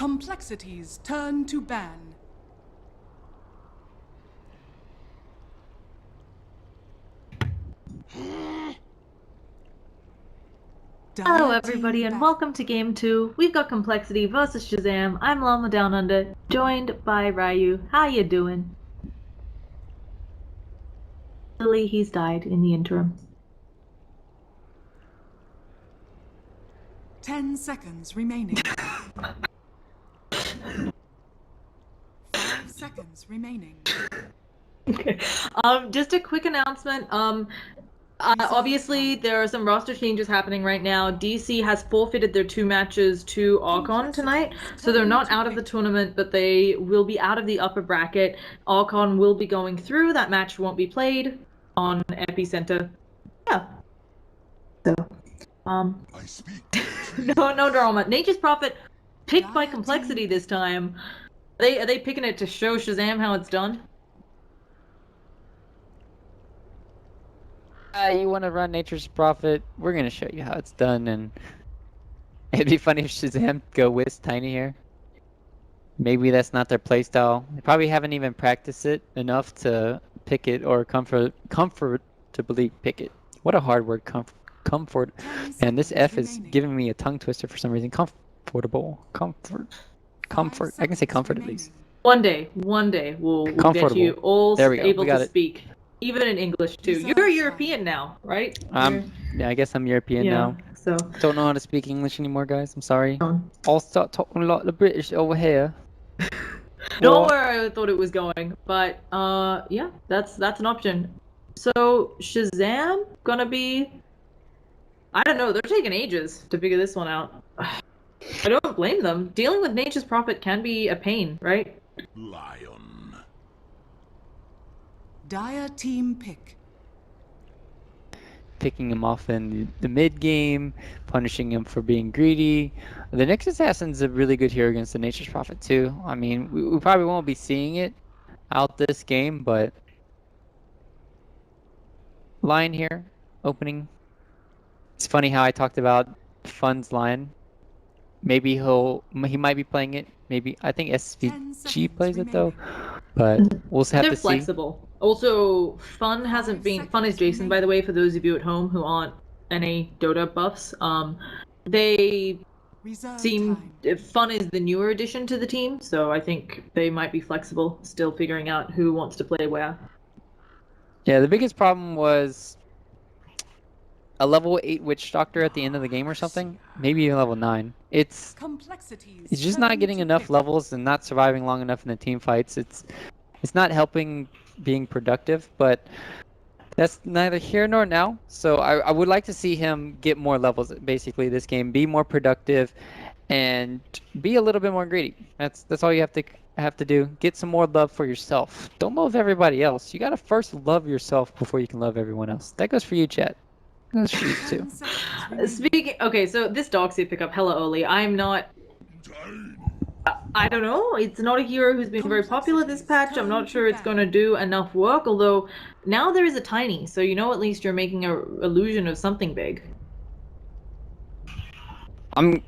Complexity's turn to ban. Hello everybody and welcome to Game 2. We've got Complexity versus Shazam. I'm Llama Down Under, joined by Ryu. How you doing? Lily, he's died in the interim. 10 seconds remaining. 5 seconds remaining. Okay. Just a quick announcement. Obviously, there are some roster changes happening right now. DC has forfeited their 2 matches to Archon tonight, so they're not out of the tournament, but they will be out of the upper bracket. Archon will be going through. That match won't be played on EPICENTER. Yeah. So, no drama. Nature's Prophet picked by Complexity this time. Are they picking it to show Shazam how it's done? You want to run Nature's Prophet? We're gonna show you how it's done, and it'd be funny if Shazam go with Tiny here. Maybe that's not their playstyle. They probably haven't even practiced it enough to pick it or comfortably pick it. What a hard word, comfort. And this F is giving me a tongue twister for some reason. Comfortable, comfort. I can say comfort at least. One day we'll get you all able to speak. Even in English too. You're European now, right? Yeah, I guess I'm European now. So don't know how to speak English anymore, guys. I'm sorry. I'll start talking like the British over here. Not where I thought it was going, but yeah, that's an option. So Shazam gonna be, I don't know. They're taking ages to figure this one out. I don't blame them. Dealing with Nature's Prophet can be a pain, right? Lion. Dire team pick. Picking him off in the mid game, punishing him for being greedy. The Nyx Assassin's a really good hero against the Nature's Prophet too. I mean, we probably won't be seeing it out this game, but Lion here, opening. It's funny how I talked about Fun's Lion. Maybe he might be playing it. Maybe I think SVG plays it though, but we'll have to see. They're flexible. Also, Fun is Jason, by the way, for those of you at home who aren't any Dota buffs. They seem Fun is the newer addition to the team, so I think they might be flexible, still figuring out who wants to play where. Yeah, the biggest problem was a level 8 Witch Doctor at the end of the game or something, maybe even level 9. It's just not getting enough levels and not surviving long enough in the team fights. It's not helping being productive, but that's neither here nor now. So I would like to see him get more levels basically this game, be more productive, and be a little bit more greedy. That's all you have to do. Get some more love for yourself. Don't love everybody else. You gotta first love yourself before you can love everyone else. That goes for you, chat. That's for you too. Okay, so this Doxy pickup, hella Oli. I'm not. I don't know. It's not a hero who's been very popular this patch. I'm not sure it's going to do enough work, although now there is a Tiny, so you know at least you're making an illusion of something big. I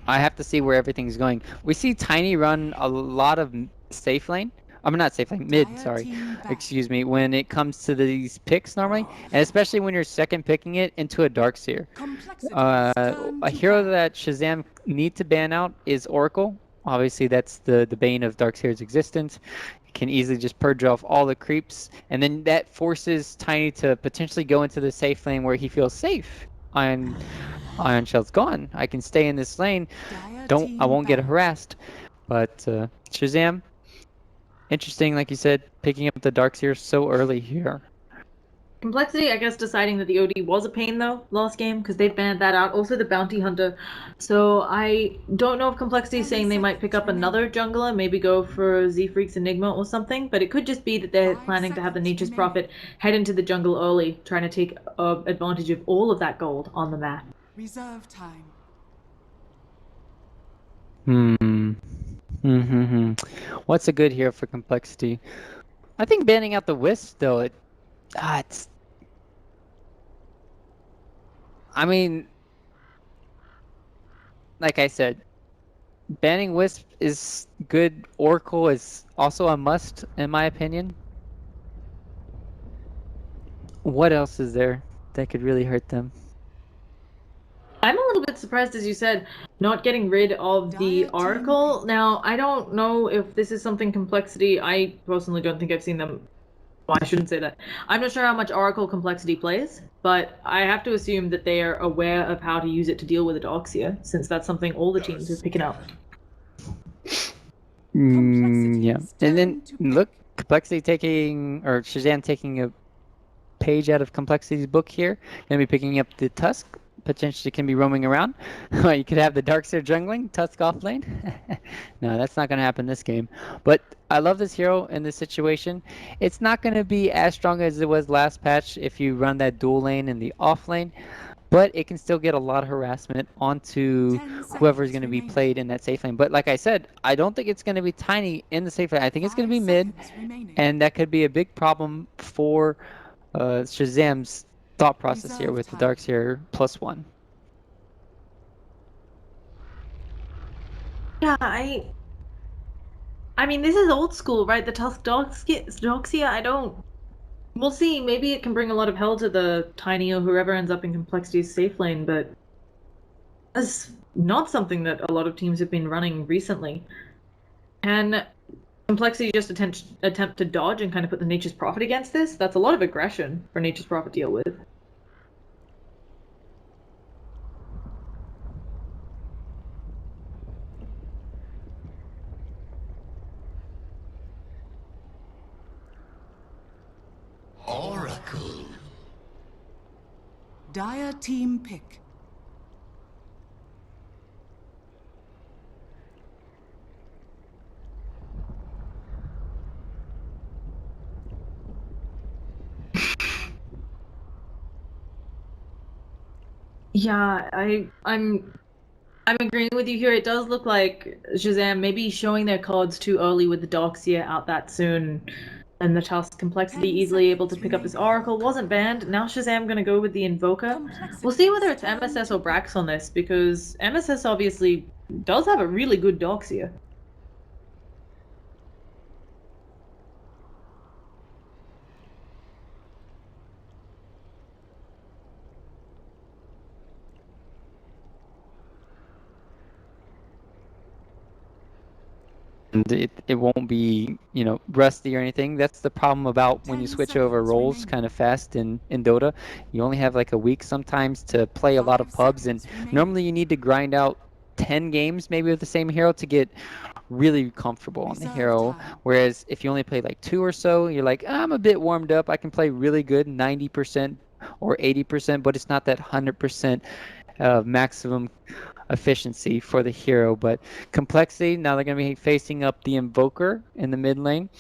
have to see where everything's going. We see Tiny run a lot of safe lane. I'm not safe lane, mid, sorry. Excuse me, when it comes to these picks normally, and especially when you're second picking it into a Darkseer. A hero that Shazam need to ban out is Oracle. Obviously, that's the bane of Darkseer's existence. It can easily just purge off all the creeps, and then that forces Tiny to potentially go into the safe lane where he feels safe. Iron Shell's gone. I can stay in this lane. I won't get harassed. But Shazam, interesting, like you said, picking up the Darkseer so early here. Complexity, I guess, deciding that the OD was a pain, though, last game, because they banned that out. Also, the Bounty Hunter. So, I don't know if Complexity is saying they might pick up another jungler, maybe go for Z-Freaks Enigma or something, but it could just be that they're planning to have the Nature's Prophet head into the jungle early, trying to take advantage of all of that gold on the map. Reserve time. What's a good hero for Complexity? I think banning out the Wisp, though, I mean, like I said, banning Wisp is good. Oracle is also a must, in my opinion. What else is there that could really hurt them? I'm a little bit surprised, as you said, not getting rid of the Dire team Oracle. Now, I don't know if this is something Complexity. I personally don't think I've seen them. Well, I shouldn't say that. I'm not sure how much Oracle Complexity plays, but I have to assume that they are aware of how to use it to deal with Adoxia, since that's something all the teams are picking up. Yeah. Complexity's And then turn to pick. look, Complexity taking, or Shazam taking a page out of Complexity's book here. Gonna be picking up the Tusk. Potentially can be roaming around. You could have the Darkseer jungling, Tusk off lane. No, that's not gonna happen this game. But I love this hero in this situation. It's not gonna be as strong as it was last patch if you run that dual lane in the off lane, but it can still get a lot of harassment onto 10 whoever is seconds going to be remaining. played in that safe lane. But like I said, I don't think it's going to be Tiny in the safe lane. I think it's going to 5 be mid, seconds remaining. and that could be a big problem for Shazam's thought process here Reserve with the time. Darkseer +1. Yeah, I mean, this is old school, right? The Tusk Doxia, I don't. We'll see. Maybe it can bring a lot of hell to the Tiny or whoever ends up in Complexity's safe lane, but that's not something that a lot of teams have been running recently. Can Complexity just attempt to dodge and kind of put the Nature's Prophet against this? That's a lot of aggression for Nature's Prophet to deal with. Oracle. Dire team pick. Yeah, I'm agreeing with you here. It does look like Shazam maybe showing their cards too early with the Doxia out that soon, and the Tusk Complexity 10 easily able to seconds pick up this remaining. Oracle. Wasn't banned. Now Shazam gonna go with the Invoker. We'll see whether it's Complexity's turn MSS to or Brax on this, because MSS obviously does have a really good Doxia. And it won't be, rusty or anything. That's the problem about when you 10 switch over seconds roles remaining. kind of fast in Dota. You only have like a week sometimes to play a lot of 5 pubs, and seconds remaining. normally you need to grind out 10 games maybe with the same hero to get really comfortable on the Reserve hero. time. Whereas if you only play like 2 or so, you're like, I'm a bit warmed up. I can play really good 90% or 80%, but it's not that 100% maximum efficiency for the hero. But Complexity, now they're going to be facing up the Invoker in the mid lane,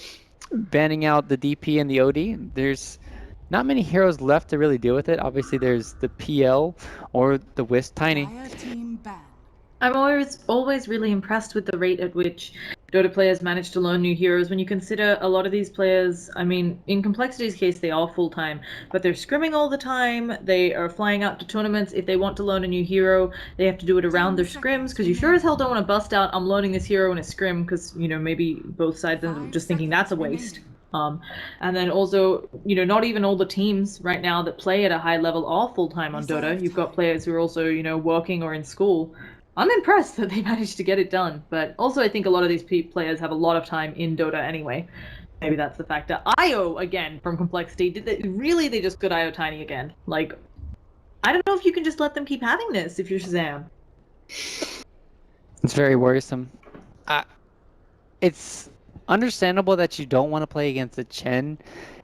banning out the DP and the OD. There's not many heroes left to really deal with it. Obviously, there's the PL or the Wisp Tiny. Dire team ban. I'm always really impressed with the rate at which Dota players manage to learn new heroes. When you consider a lot of these players, I mean, in Complexity's case, they are full time, but they're scrimming all the time. They are flying out to tournaments. If they want to learn a new hero, they have to do it around 10 their scrims, seconds because you sure as hell don't remaining. want to bust out, I'm learning this hero in a scrim, because, maybe both sides end up 5 just thinking that's a seconds waste. remaining. And then also, not even all the teams right now that play at a high level are full time on Dota. Reserve You've got time. players who are also, working or in school. I'm impressed that they managed to get it done, but also I think a lot of these players have a lot of time in Dota anyway. Maybe that's the factor. IO again from Complexity. They just got IO Tiny again? Like, I don't know if you can just let them keep having this if you're Shazam. It's very worrisome. It's understandable that you don't want to play against a Chen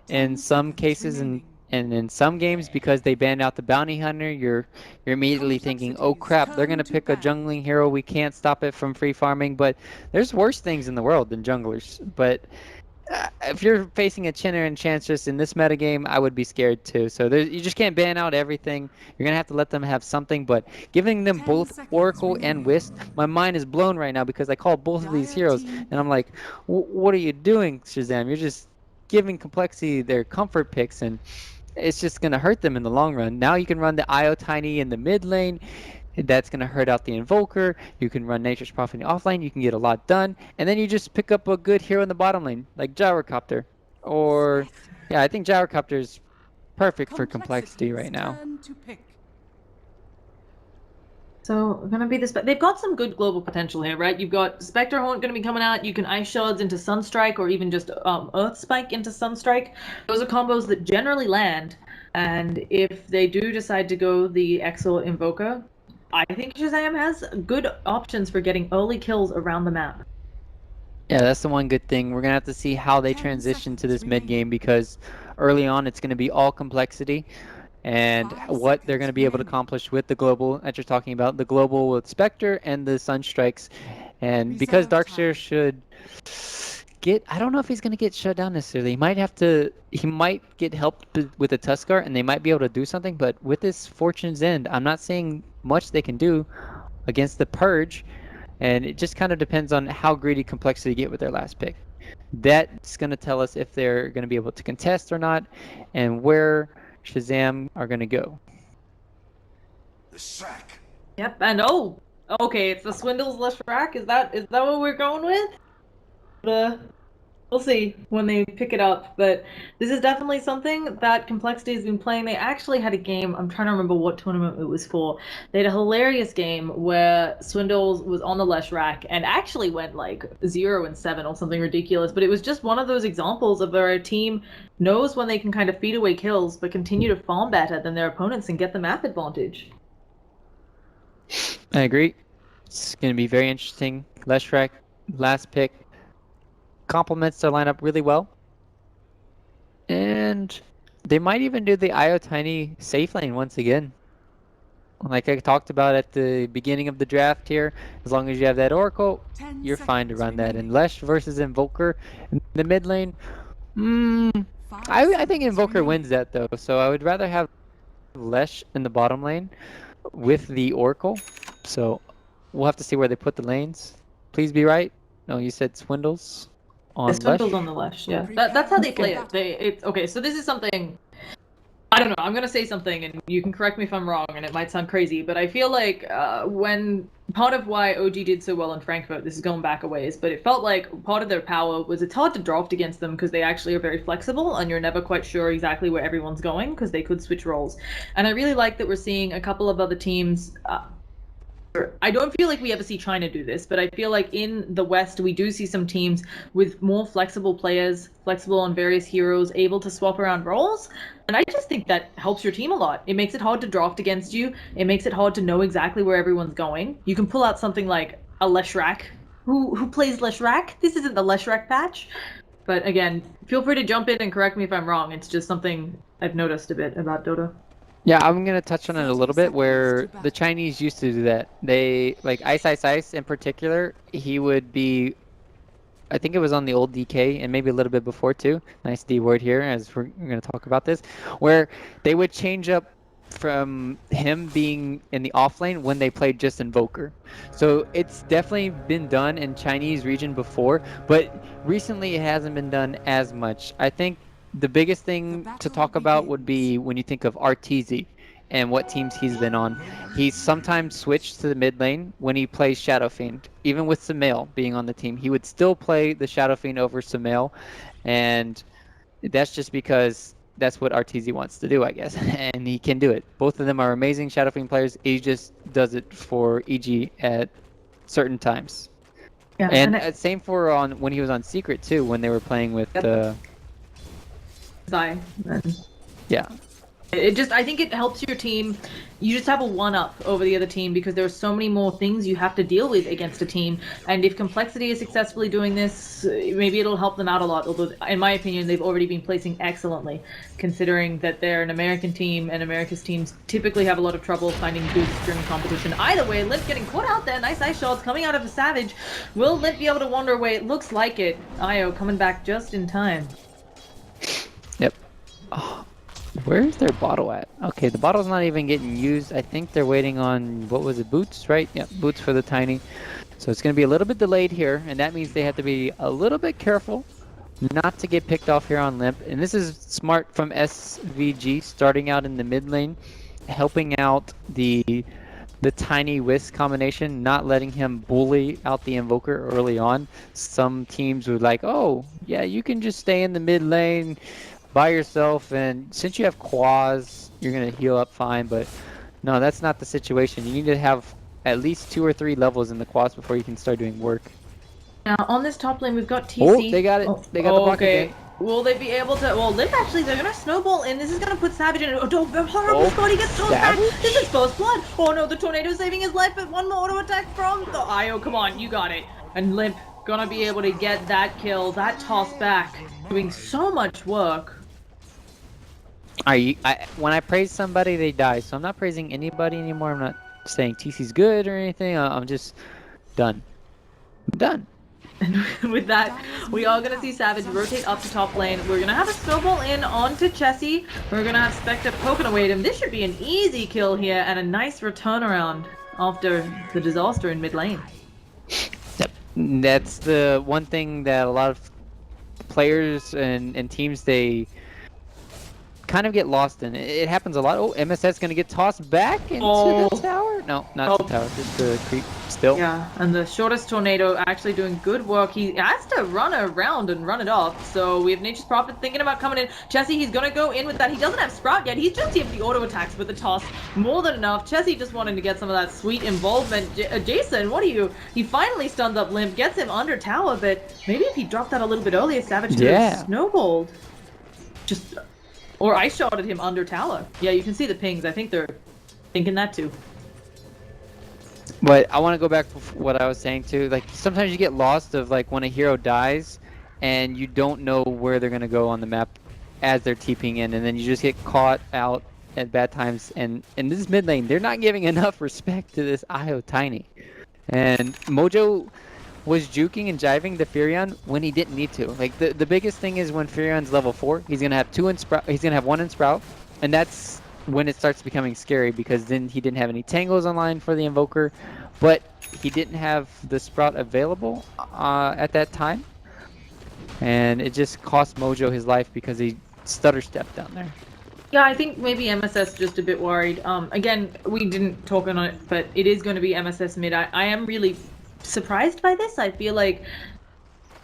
in 10 some seconds cases, remaining. and in some games because they banned out the bounty hunter. You're immediately thinking, oh Complexity's crap, they're turn gonna to pick a ban. jungling hero. We can't stop it from free farming. But there's worse things in the world than junglers. But if you're facing a Chen or Enchantress in this metagame, I would be scared too. So you just can't ban out everything. You're gonna have to let them have something. But giving them 10 both seconds Oracle and remaining. Wisp, my mind is blown right now because I call both of these Dire heroes, team and I'm pick. like, what are you doing, Shazam? You're just giving Complexity their comfort picks, and it's just going to hurt them in the long run. Now you can run the IO Tiny in the mid lane. That's going to hurt out the Invoker. You can run Nature's Prophet in the offlane. You can get a lot done. And then you just pick up a good hero in the bottom lane, like Gyrocopter. Or, yeah, I think Gyrocopter is perfect for complexity right now. Turn to pick. So, gonna be this. They've got some good global potential here, right? You've got Spectre Haunt gonna be coming out. You can Ice Shards into Sunstrike, or even just Earth Spike into Sunstrike. Those are combos that generally land. And if they do decide to go the Exor Invoker, I think Shazam has good options for getting early kills around the map. Yeah, that's the one good thing. We're going to have to see how they transition to this mid game, because early on it's going to be all complexity. And what they're going to be able to accomplish with the global that you're talking about, the global with Spectre and the Sunstrikes. And because Darkseer should get, I don't know if he's going to get shut down necessarily. He might get helped with the Tuskar, and they might be able to do something. But with this Fortune's End, I'm not seeing much they can do against the Purge. And it just kind of depends on how greedy Complexity get with their last pick. That's going to tell us if they're going to be able to contest or not, and where Shazam are going to go. The sack. Yep, and okay, it's the Swindles Leshrac. Is that what we're going with? We'll see when they pick it up, but this is definitely something that Complexity has been playing. They actually had a game, I'm trying to remember what tournament it was for. They had a hilarious game where Swindles was on the Leshrac and actually went like 0-7 or something ridiculous, but it was just one of those examples of where a team knows when they can kind of feed away kills but continue to farm better than their opponents and get the map advantage. I agree. It's going to be very interesting. Leshrac, last pick, complements their lineup really well. And they might even do the IO Tiny safe lane once again. Like I talked about at the beginning of the draft here, as long as you have that Oracle, you're fine to run that. And Lesh versus Invoker in the mid lane, I think Invoker wins that though. So I would rather have Lesh in the bottom lane with the Oracle. So we'll have to see where they put the lanes. Please be right. No, you said Swindles. It's Swindles on the Lesh, yeah. That's how they play it. Okay, so this is something, I don't know, I'm gonna say something and you can correct me if I'm wrong and it might sound crazy, but I feel like when part of why OG did so well in Frankfurt, this is going back a ways, but it felt like part of their power was it's hard to draft against them because they actually are very flexible and you're never quite sure exactly where everyone's going because they could switch roles. And I really like that we're seeing a couple of other teams. I don't feel like we ever see China do this, but I feel like in the West we do see some teams with more flexible players, flexible on various heroes, able to swap around roles. And I just think that helps your team a lot. It makes it hard to draft against you. It makes it hard to know exactly where everyone's going. You can pull out something like a Leshrac. Who plays Leshrac? This isn't the Leshrac patch. But again, feel free to jump in and correct me if I'm wrong. It's just something I've noticed a bit about Dota. Yeah, I'm going to touch on it a little bit where the Chinese used to do that. They, like Ice in particular, he would be, I think it was on the old DK and maybe a little bit before too. Nice D word here as we're going to talk about this. Where they would change up from him being in the off lane when they played just Invoker. So it's definitely been done in Chinese region before, but recently it hasn't been done as much. I think the biggest thing to talk about would be when you think of RTZ and what teams he's been on. He's sometimes switched to the mid lane when he plays Shadow Fiend. Even with Sumail being on the team, he would still play the Shadow Fiend over Sumail. And that's just because that's what RTZ wants to do, I guess. And he can do it. Both of them are amazing Shadow Fiend players. He just does it for EG at certain times. Yeah, and same for when he was on Secret too, when they were playing with yeah. I think it helps your team. You just have a one-up over the other team because there are so many more things you have to deal with against a team. And if Complexity is successfully doing this, maybe it'll help them out a lot. Although, in my opinion, they've already been placing excellently, considering that they're an American team, and America's teams typically have a lot of trouble finding boosts during competition. Either way, Limp getting caught out there. Nice ice shots coming out of a Savage. Will Limp be able to wander away? It looks like it. Io coming back just in time. Yep. Oh, where's their bottle at? Okay, the bottle's not even getting used. I think they're waiting on, what was it, boots, right? Yeah, boots for the Tiny. So it's going to be a little bit delayed here, and that means they have to be a little bit careful not to get picked off here on Limp. And this is smart from SVG, starting out in the mid lane, helping out the the tiny whisk combination, not letting him bully out the invoker early on. Some teams would like, oh yeah, you can just stay in the mid lane by yourself, and since you have quas, you're gonna heal up fine. But no, that's not the situation. You need to have at least 2 or 3 levels in the quas before you can start doing work. Now on this top lane, we've got TC. Oh, they got it. They got the block again. Will they be able to? Well, Limp actually, they're gonna snowball in. This is gonna put Savage in a horrible spot. He gets tossed back. This is first blood. Oh no, the tornado saving his life, but one more auto attack from the IO. Come on, you got it. And Limp gonna be able to get that kill, that toss back, doing so much work. When I praise somebody, they die. So I'm not praising anybody anymore. I'm not saying TC's good or anything. I'm just done. I'm done. And with that, we are going to see Savage rotate up to top lane. We're going to have a snowball in onto Chessie. We're going to have Spectre poking away at him. This should be an easy kill here and a nice return around after the disaster in mid lane. Yep. That's the one thing that a lot of players and teams, they kind of get lost in. It happens a lot. Oh, MSS going to get tossed back into the tower? No, not the tower, just the creep still. Yeah, and the shortest tornado actually doing good work. He has to run around and run it off. So we have Nature's Prophet thinking about coming in. Chessie, he's going to go in with that. He doesn't have Sprout yet. He's just here for the auto attacks, but the toss more than enough. Chessie just wanting to get some of that sweet involvement. Jason, what are you? He finally stuns up Limp, gets him under tower, but maybe if he dropped that a little bit earlier, Savage could have snowballed. Or I shot at him under tower. Yeah, you can see the pings. I think they're thinking that too. But I want to go back to what I was saying too. Like, sometimes you get lost of like when a hero dies and you don't know where they're going to go on the map as they're TPing in, and then you just get caught out at bad times. And in this mid lane, they're not giving enough respect to this IO Tiny. And Mojo was juking and jiving the Furion when he didn't need to. Like, the biggest thing is when Furion's level 4, he's gonna have 2 in Sprout, he's gonna have 1 in Sprout, and that's when it starts becoming scary, because then he didn't have any tangles online for the Invoker, but he didn't have the Sprout available at that time, and it just cost Mojo his life because he stutter stepped down there. Yeah, I think maybe MSS just a bit worried. Again, we didn't talk on it, but it is going to be MSS mid. I am really surprised by this. I feel like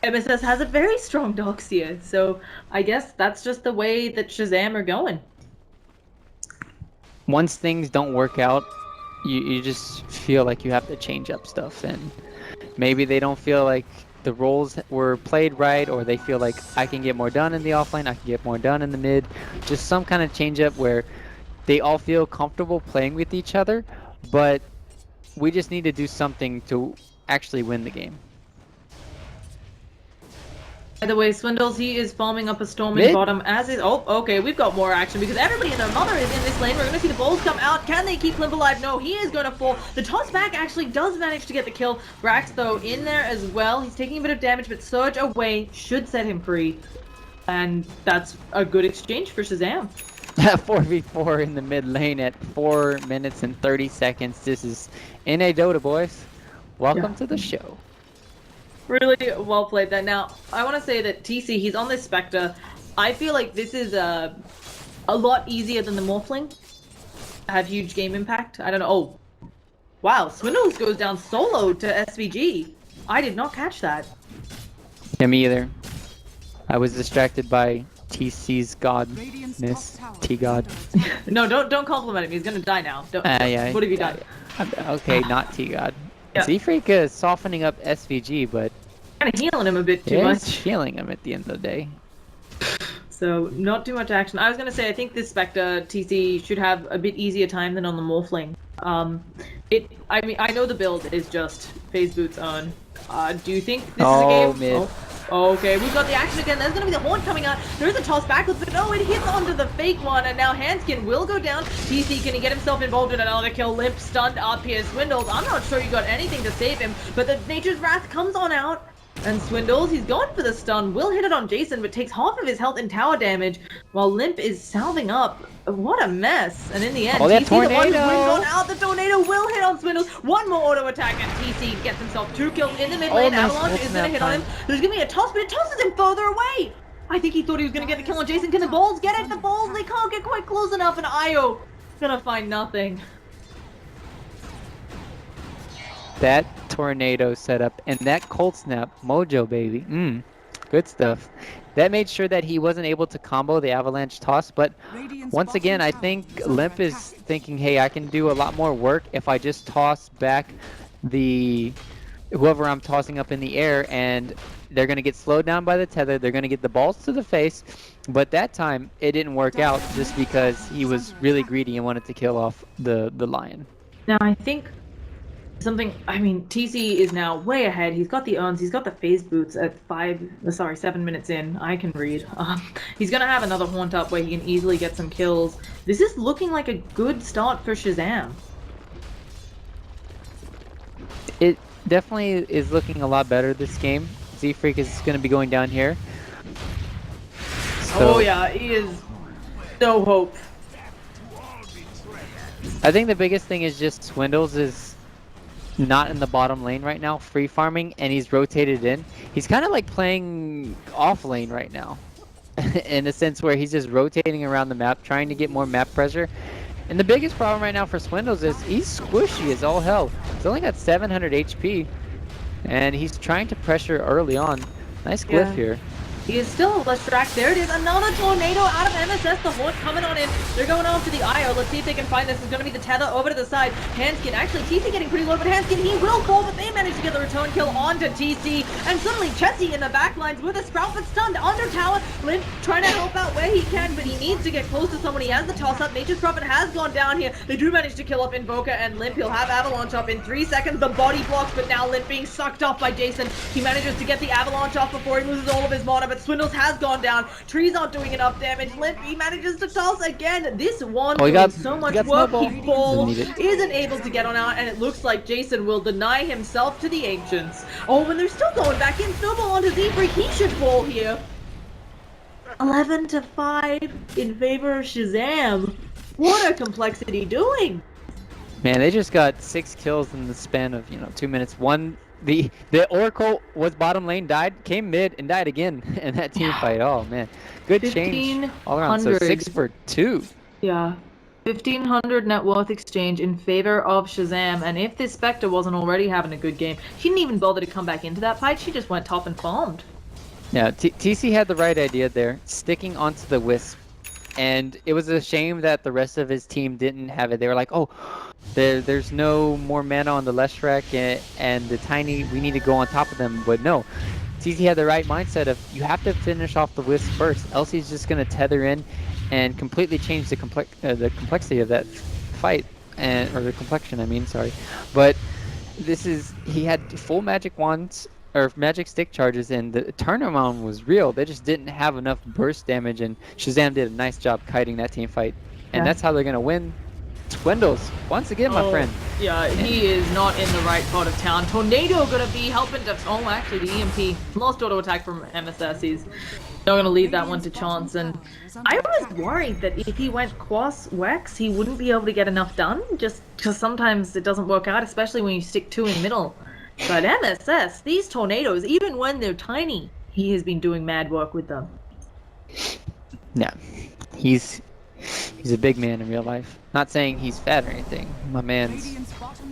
MSS has a very strong Doxia, so I guess that's just the way that Shazam are going. Once things don't work out, you just feel like you have to change up stuff, and maybe they don't feel like the roles were played right, or they feel like I can get more done in the offlane, I can get more done in the mid. Just some kind of change up where they all feel comfortable playing with each other, but we just need to do something to actually win the game. By the way, Swindles, he is farming up a storm in bottom, as is... Oh, okay, we've got more action, because everybody and their mother is in this lane. We're going to see the balls come out. Can they keep Limp alive? No, he is going to fall. The toss back actually does manage to get the kill. Brax, though, in there as well. He's taking a bit of damage, but Surge away should set him free. And that's a good exchange for Shazam. 4v4 in the mid lane at 4 minutes and 30 seconds. This is NA Dota, boys. Welcome to the show. Really well played that. Now, I want to say that TC, he's on this Spectre. I feel like this is a lot easier than the Morphling. Have huge game impact. I don't know. Oh, wow. Swindles goes down solo to SVG. I did not catch that. Yeah, me either. I was distracted by TC's godness. T-God. No, don't compliment him. He's going to die now. Yeah, what have you done? Okay, not T-God. Yeah. Z-Freak is softening up SVG, but kind of healing him a bit too much. Healing him at the end of the day. So not too much action. I was gonna say I think this Spectre TC should have a bit easier time than on the Morphling. I mean, I know the build is just phase boots on. Do you think this is a game? Mid. Oh, okay, we've got the action again. There's gonna be the horn coming out. There's a toss backwards, but no, it hits onto the fake one, and now Hanskin will go down. TC, can he get himself involved in another kill? Limp stunned up here. Swindles, I'm not sure you got anything to save him, but the Nature's Wrath comes on out. And Swindles, he's going for the stun, will hit it on Jason, but takes half of his health in tower damage, while Limp is salving up. What a mess. And in the end, TC, the one who brings on out, the tornado will hit on Swindles. One more auto attack, and TC gets himself 2 kills in the mid lane. Avalanche is going to hit on him. There's going to be a toss, but it tosses him further away. I think he thought he was going to get the kill on Jason. Can the balls get it? The balls, they can't get quite close enough, and IO is going to find nothing. that tornado setup and that cold snap mojo, baby. Good stuff. That made sure that he wasn't able to combo the avalanche toss, but Radiant's once again, bottom I tower think is under Limp is attack. thinking, hey, I can do a lot more work if I just toss back the whoever I'm tossing up in the air, and they're going to get slowed down by the tether. They're going to get the balls to the face, but that time it didn't work out just because he was really greedy and wanted to kill off the lion. Now I think I mean, TC is now way ahead. He's got the urns, he's got the phase boots at 7 minutes in. I can read. He's gonna have another haunt up where he can easily get some kills. This is looking like a good start for Shazam. It definitely is looking a lot better this game. Z-Freak is going to be going down here. So, Oh yeah, he is no hope. I think the biggest thing is just Swindles is not in the bottom lane right now, free farming, and he's rotated in. He's kind of like playing off lane right now, in a sense where he's just rotating around the map, trying to get more map pressure. And the biggest problem right now for Swindles is he's squishy as all hell. He's only got 700 HP, and he's trying to pressure early on. Nice glyph here. He is still less tracked. There it is. Another tornado out of MSS. The haunt coming on in. They're going on to the IO. Let's see if they can find this. It's going to be the tether over to the side. Hanskin. Actually, TC getting pretty low, but Hanskin, he will fall, but they manage to get the return kill onto TC. And suddenly, Chessie in the back lines with a Sprout, but stunned under tower. Limp trying to help out where he can, but he needs to get close to someone. He has the toss up. Nature's Prophet has gone down here. They do manage to kill off Invoker and Limp. He'll have Avalanche up in 3 seconds. The body blocks, but now Limp being sucked off by Jason. He manages to get the Avalanche off before he loses all of his mana, but Swindles has gone down. Trees aren't doing enough damage. Limp, he manages to toss again. This one doing so much work. He falls, isn't able to get on out, and it looks like Jason will deny himself to the Ancients. Oh, and they're still going back in. Snowball onto Z-Freak. He should fall here. 11-5 in favor of Shazam. What are Complexity doing? Man, they just got 6 kills in the span of 2 minutes. The Oracle was bottom lane, came mid, and died again in that team fight. Oh man, good change all around. So 6 for 2. Yeah, 1,500 net worth exchange in favor of Shazam. And if this Spectre wasn't already having a good game, she didn't even bother to come back into that fight. She just went top and farmed. Yeah, TC had the right idea there, sticking onto the Wisp. And it was a shame that the rest of his team didn't have it. They were like, oh, there's no more mana on the Leshrac and the Tiny, we need to go on top of them. But no, TC had the right mindset of you have to finish off the Wisp first, else he's just going to tether in and completely change the complexity of that fight, or the complexion, I mean, sorry. But he had full magic wands, or magic stick charges, and the turnaround was real. They just didn't have enough burst damage, and Shazam did a nice job kiting that team fight. And that's how they're going to win. Swindles, once again, my friend. Yeah, he is not in the right part of town. Tornado gonna be helping to... Oh, actually, the EMP. Lost auto attack from MSS. He's not gonna leave that one to chance. And I was worried that if he went Quas Wex, he wouldn't be able to get enough done. Just because sometimes it doesn't work out, especially when you stick 2 in middle. But MSS, these tornadoes, even when they're tiny, he has been doing mad work with them. Yeah, he's a big man in real life. Not saying he's fat or anything. My man's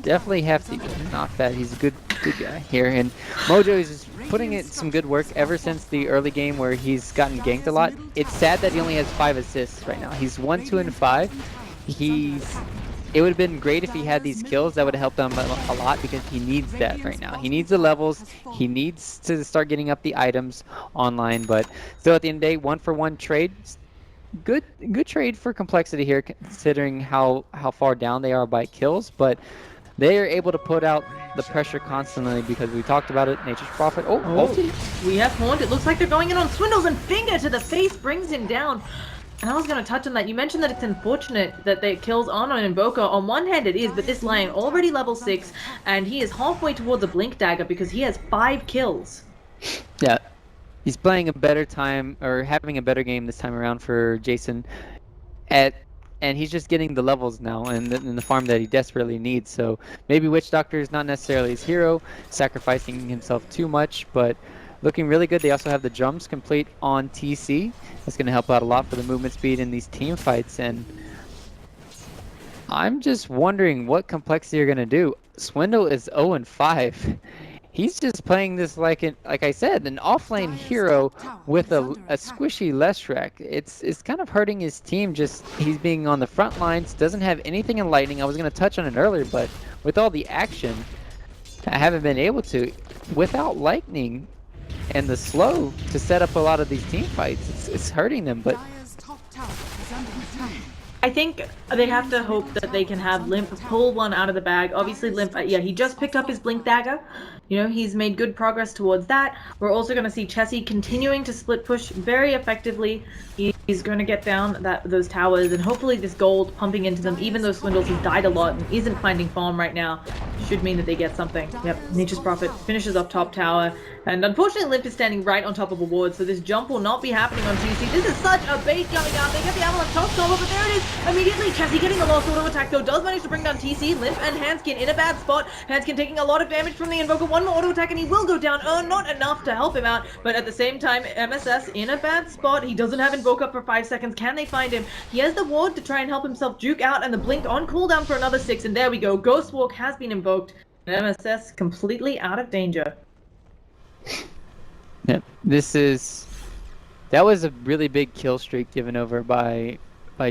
definitely hefty, but not fat. He's a good guy here. And Mojo is just putting in some good work ever since the early game where he's gotten ganked a lot. It's sad that he only has 5 assists right now. He's 1, 2, and 5. It would have been great if he had these kills. That would have helped him a lot because he needs that right now. He needs the levels. He needs to start getting up the items online. But still, at the end of the day, 1-for-1 trade. Good trade for Complexity here, considering how far down they are by kills. But they are able to put out the pressure constantly because we talked about it. Nature's Prophet. Oh, ulti. We have Haunt. It looks like they're going in on Swindles, and Finger to the face brings him down. And I was going to touch on that. You mentioned that it's unfortunate that the kills aren't on Invoker. On one hand it is, but this Lion already level 6, and he is halfway towards a Blink Dagger because he has 5 kills. Yeah, he's playing a better time, or having a better game this time around for Jason. And he's just getting the levels now and the farm that he desperately needs. So maybe Witch Doctor is not necessarily his hero, sacrificing himself too much, but looking really good. They also have the drums complete on TC. That's going to help out a lot for the movement speed in these team fights. And I'm just wondering what Complexity are going to do. Swindle is 0-5. He's just playing this like I said, an offlane hero with a squishy Leshrac. It's kind of hurting his team. Just he's being on the front lines, doesn't have anything in lightning. I was gonna touch on it earlier, but with all the action, I haven't been able to. Without lightning and the slow to set up a lot of these team fights, it's hurting them. But Dire's top tower is under attack. I think they have to hope that they can have Limp pull one out of the bag. Obviously, Limp, yeah, he just picked up his Blink Dagger. You know, he's made good progress towards that. We're also going to see Chessie continuing to split push very effectively. He's going to get down those towers, and hopefully this gold pumping into them, even though Swindles has died a lot and isn't finding farm right now, should mean that they get something. Yep, Nature's Prophet finishes up top tower. And unfortunately, Limp is standing right on top of a ward, so this jump will not be happening on TC. This is such a bait coming out. They get the Avalanche top combo, but there it is. Immediately, Chessie getting the last auto attack, though, does manage to bring down TC. Limp and Hanskin in a bad spot. Hanskin taking a lot of damage from the Invoker. One more auto attack, and he will go down. Not enough to help him out, but at the same time, MSS in a bad spot. He doesn't have Invoke up for 5 seconds. Can they find him? He has the ward to try and help himself juke out, and the Blink on cooldown for another 6, and there we go. Ghost Walk has been invoked, and MSS completely out of danger. Yep, that was a really big kill streak given over by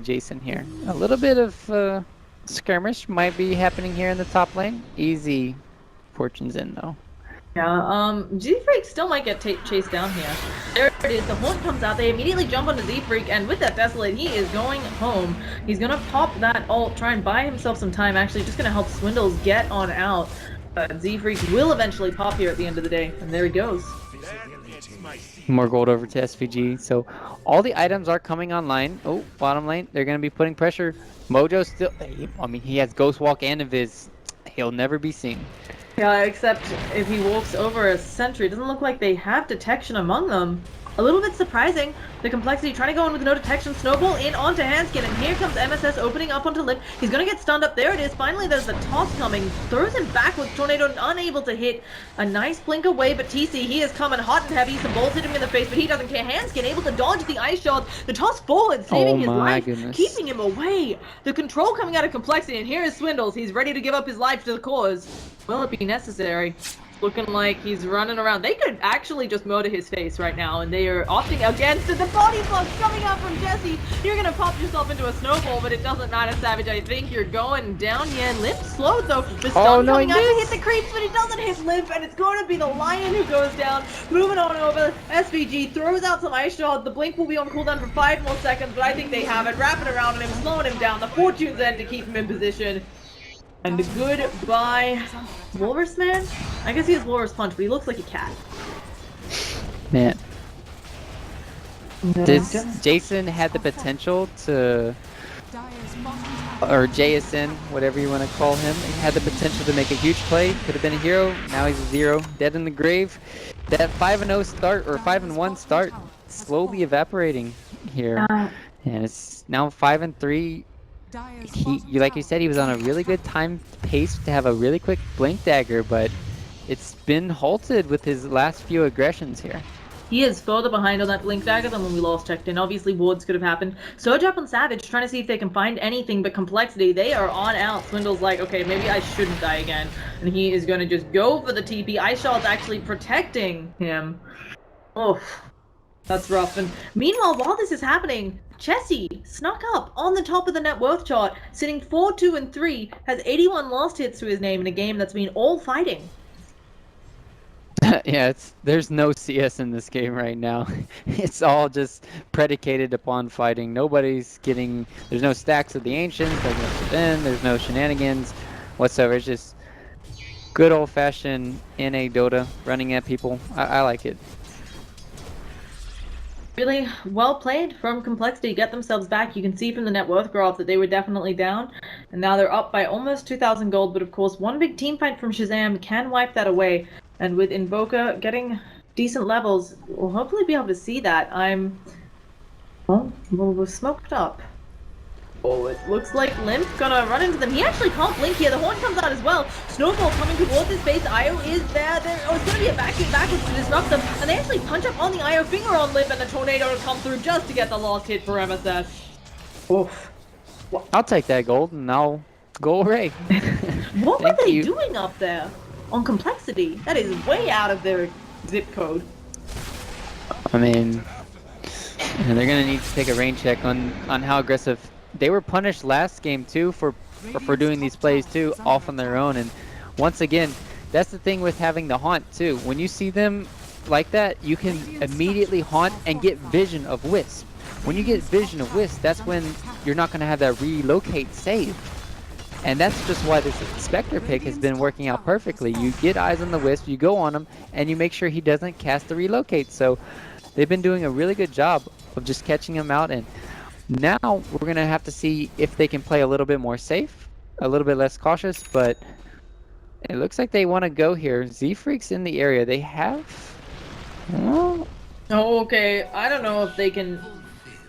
Jason here. A little bit of skirmish might be happening here in the top lane. Easy fortunes in though. Yeah, Z-Freak still might get chased down here. There it is, the Haunt comes out, they immediately jump onto Z-Freak, and with that Desolate, he is going home. He's gonna pop that ult, try and buy himself some time, actually just gonna help Swindles get on out. Z-Freak will eventually pop here at the end of the day, and there he goes. More gold over to SVG. So all the items are coming online. Oh, bottom lane, they're going to be putting pressure. Mojo still, I mean, he has Ghost Walk and Invis. He'll never be seen. Yeah, except if he walks over a sentry. It doesn't look like they have detection among them. A little bit surprising. The Complexity trying to go in with no detection. Snowball in onto Hanskin, and here comes MSS opening up onto Limp. He's gonna get stunned up. There it is. Finally, there's the toss coming. Throws him backwards. Tornado unable to hit. A nice blink away, but TC, he is coming hot and heavy. Some bolts hit him in the face, but he doesn't care. Hanskin able to dodge the ice shot. The toss forward, saving his life, keeping him away. The control coming out of Complexity, and here is Swindles. He's ready to give up his life to the cause. Will it be necessary? Looking like he's running around. They could actually just murder his face right now, and they are opting against it. The body blow coming out from Jesse. You're gonna pop yourself into a snowball, but it doesn't matter, Savage. I think you're going down. Yeah, Limp slowed though. The stun coming out to hit the creeps, but it doesn't hit Limp, and it's going to be the Lion who goes down. Moving on over. SVG throws out some ice shot. The Blink will be on cooldown for 5 more seconds, but I think they have it. Wrapping around on him, slowing him down. The Fortune's End to keep him in position. And goodbye, Walrus Man? I guess he has Walrus Punch, but he looks like a cat. Man. Jason had the potential to, or JSN, whatever you want to call him, he had the potential to make a huge play. Could have been a hero. Now he's a 0, dead in the grave. That 5-0 start, or 5-1 start, slowly evaporating here. And it's now 5-3. Like you said, he was on a really good time pace to have a really quick Blink Dagger, but it's been halted with his last few aggressions here. He is further behind on that Blink Dagger than when we last checked in. Obviously, wards could have happened. Surge up on Savage, trying to see if they can find anything, but Complexity, they are on out. Swindle's like, okay, maybe I shouldn't die again. And he is going to just go for the TP. Ice Shot's actually protecting him. Oh, that's rough. And meanwhile, while this is happening, Chessie snuck up on the top of the net worth chart, sitting 4-2-3, has 81 lost hits to his name in a game that's been all fighting. Yeah, there's no CS in this game right now. It's all just predicated upon fighting. Nobody's getting, there's no stacks of the Ancients, there's no Shazam, there's no shenanigans whatsoever. It's just good old-fashioned NA Dota running at people. I like it. Really well played from Complexity. Get themselves back. You can see from the net worth graph that they were definitely down, and now they're up by almost 2,000 gold. But of course, one big team fight from Shazam can wipe that away. And with Invoker getting decent levels, we'll hopefully be able to see that. Well, we're smoked up. Oh, it looks like Limp gonna run into them. He actually can't blink here. The horn comes out as well. Snowball coming towards his base. Io is there. Oh, it's gonna be a vacuum backwards to disrupt them. And they actually punch up on the Io, finger on Limp, and the tornado will come through just to get the last hit for MSS. Oof. I'll take that gold and I'll go away. What were Thank they you. doing up there on complexity? That is way out of their zip code. I mean, they're gonna need to take a rain check on how aggressive they were punished last game too for doing these plays too off on their own. And once again, that's the thing with having the haunt too. When you see them like that, you can immediately haunt and get vision of Wisp. When you get vision of Wisp, that's when you're not gonna have that relocate save. And that's just why this Spectre pick has been working out perfectly. You get eyes on the Wisp, you go on him, and you make sure he doesn't cast the relocate. So they've been doing a really good job of just catching him out. And now we're going to have to see if they can play a little bit more safe, a little bit less cautious. But it looks like they want to go here. Z-Freak's in the area. They have... Well, Oh, okay. I don't know if they can.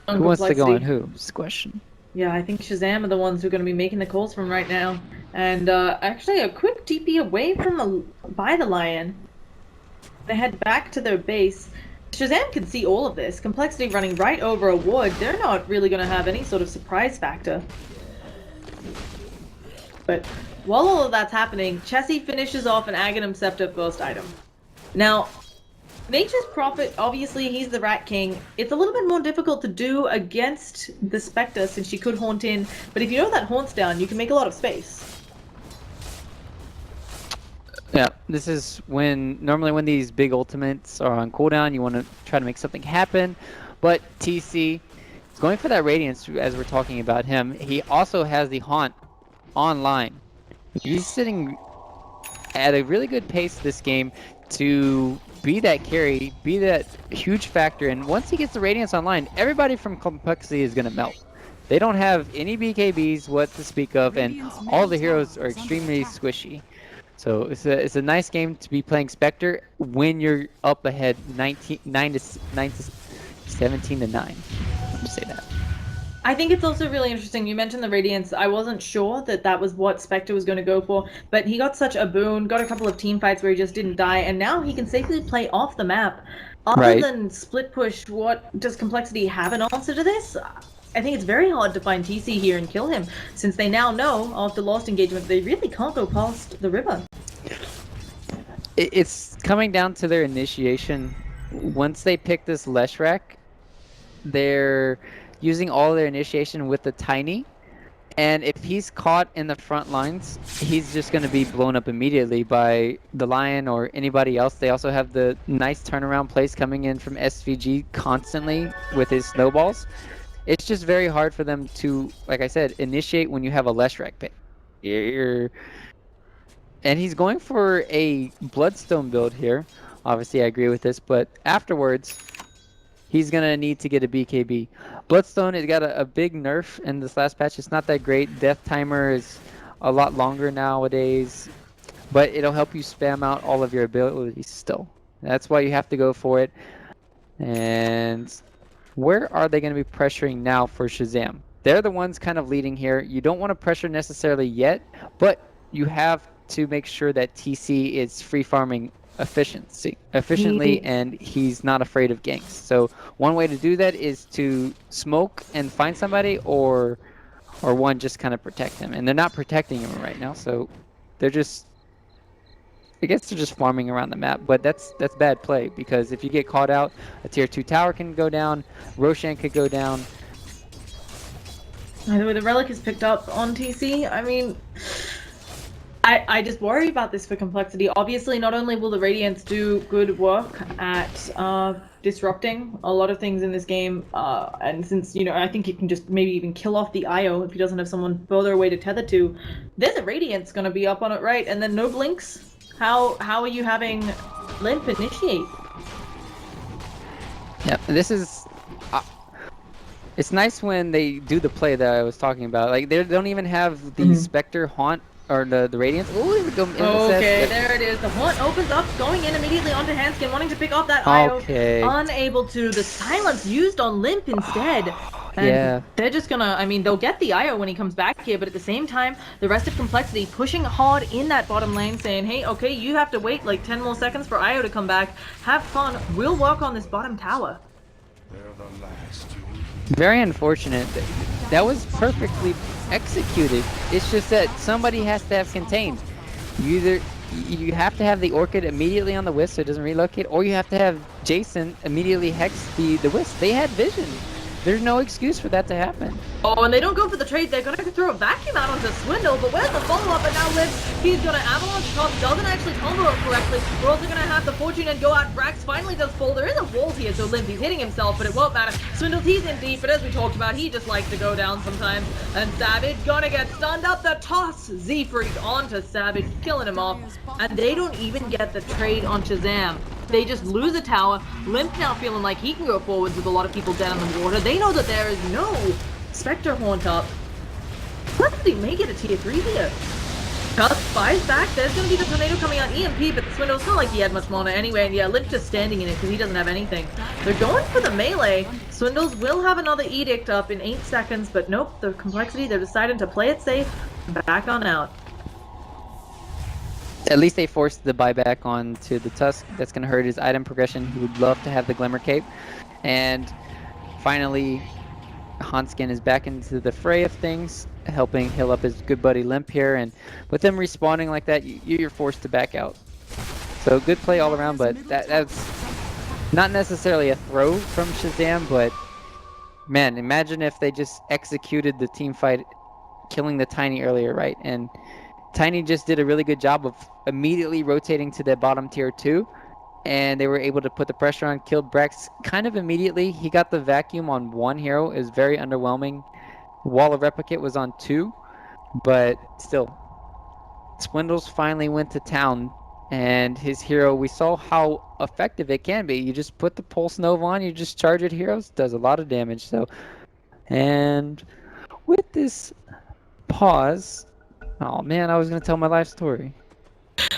who wants to go on who? Is the question. Yeah, I think Shazam are the ones who are going to be making the calls from right now. And actually, a quick TP away from by the Lion. They head back to their base. Shazam can see all of this. Complexity running right over a wood. They're not really going to have any sort of surprise factor. But while all of that's happening, Chessie finishes off an Aghanim Scepter first item. Now, Nature's Prophet, obviously, he's the Rat King. It's a little bit more difficult to do against the Spectre since she could haunt in. But if you know that haunt's down, you can make a lot of space. Yeah, this is normally when these big ultimates are on cooldown, you want to try to make something happen. But TC is going for that Radiance as we're talking about him. He also has the Haunt online. He's sitting at a really good pace this game to be that carry, be that huge factor. And once he gets the Radiance online, everybody from Complexity is going to melt. They don't have any BKBs what to speak of, and all the heroes are extremely squishy. So it's a nice game to be playing Spectre when you're up ahead 17 to 9. Let me say that. I think it's also really interesting. You mentioned the Radiance. I wasn't sure that was what Spectre was going to go for, but he got such a boon, got a couple of team fights where he just didn't die, and now he can safely play off the map. Other than split push, what does Complexity have an answer to this? I think it's very hard to find TC here and kill him, since they now know, after Lost Engagement, they really can't go past the river. It's coming down to their initiation. Once they pick this Leshrac, they're using all their initiation with the Tiny, and if he's caught in the front lines, he's just going to be blown up immediately by the Lion or anybody else. They also have the nice turnaround plays coming in from SVG constantly with his snowballs. It's just very hard for them to, like I said, initiate when you have a Leshrac pick. And he's going for a Bloodstone build here. Obviously, I agree with this, but afterwards, he's going to need to get a BKB. Bloodstone has got a big nerf in this last patch. It's not that great. Death timer is a lot longer nowadays, but it'll help you spam out all of your abilities still. That's why you have to go for it. And where are they going to be pressuring now for Shazam? They're the ones kind of leading here. You don't want to pressure necessarily yet, but you have to make sure that TC is free farming efficiently and he's not afraid of ganks. So one way to do that is to smoke and find somebody, or one just kind of protect him. And they're not protecting him right now, so they're just, I guess they're just farming around the map. But that's bad play, because if you get caught out, a tier 2 tower can go down, Roshan could go down. By the way, the Relic is picked up on TC. I mean, I just worry about this for Complexity. Obviously, not only will the Radiance do good work at disrupting a lot of things in this game, and since, you know, I think he can just maybe even kill off the IO if he doesn't have someone further away to tether to, there's a Radiance going to be up on it, right? And then no blinks? How are you having Limp initiate? Yeah, this is... it's nice when they do the play that I was talking about. Like, they don't even have the Spectre Haunt or the Radiance. Oh, here we go. Okay, there it is. The Haunt opens up, going in immediately onto Hanskin, wanting to pick off that IO. Unable to. The Silence used on Limp instead. And yeah. They're just gonna, I mean, they'll get the IO when he comes back here, but at the same time, the rest of Complexity pushing hard in that bottom lane, saying, hey, okay, you have to wait like 10 more seconds for IO to come back. Have fun. We'll work on this bottom tower. They're the last to Very unfortunate. That was perfectly executed. It's just that somebody has to have contained. You have to have the Orchid immediately on the Wisp so it doesn't relocate, or you have to have Jason immediately hex the Wisp. They had vision. There's no excuse for that to happen. Oh, and they don't go for the trade. They're gonna throw a vacuum out onto Swindle, but where's the follow-up? And now Liv, he's gonna avalanche top, doesn't actually combo it correctly. We're also gonna have the Fortune and go out. Brax finally does fall. There is a wall here, so Limpy's hitting himself, but it won't matter. Swindle's, he's in deep, but as we talked about, he just likes to go down sometimes. And Savage gonna get stunned up. The toss, Z-Freak onto Savage, killing him off. And they don't even get the trade on Shazam. They just lose a tower. Limp now feeling like he can go forwards with a lot of people dead on the water. They know that there is no Spectre Haunt up. What did he make it a tier 3 here? Tusk buys back. There's going to be the tornado coming out. EMP, but the Swindle's not like he had much mana anyway. And yeah, Limp's just standing in it because he doesn't have anything. They're going for the melee. Swindles will have another Edict up in 8 seconds, but nope, the complexity, they're deciding to play it safe. Back on out. At least they forced the buyback onto the Tusk. That's going to hurt his item progression. He would love to have the Glimmer Cape. And finally, Hanskin is back into the fray of things, helping heal up his good buddy Limp here. And with them respawning like that, you're forced to back out. So good play all around, but that's not necessarily a throw from Shazam, but man, imagine if they just executed the team fight, killing the Tiny earlier, right? And Tiny just did a really good job of immediately rotating to the bottom tier 2, and they were able to put the pressure on, killed Brax kind of immediately. He got the vacuum on 1 hero. It was very underwhelming. Wall of Replicate was on 2, but still. Swindles finally went to town, and his hero, we saw how effective it can be. You just put the Pulse Nova on, you just charge at heroes, does a lot of damage. So, and with this pause, oh man, I was going to tell my life story.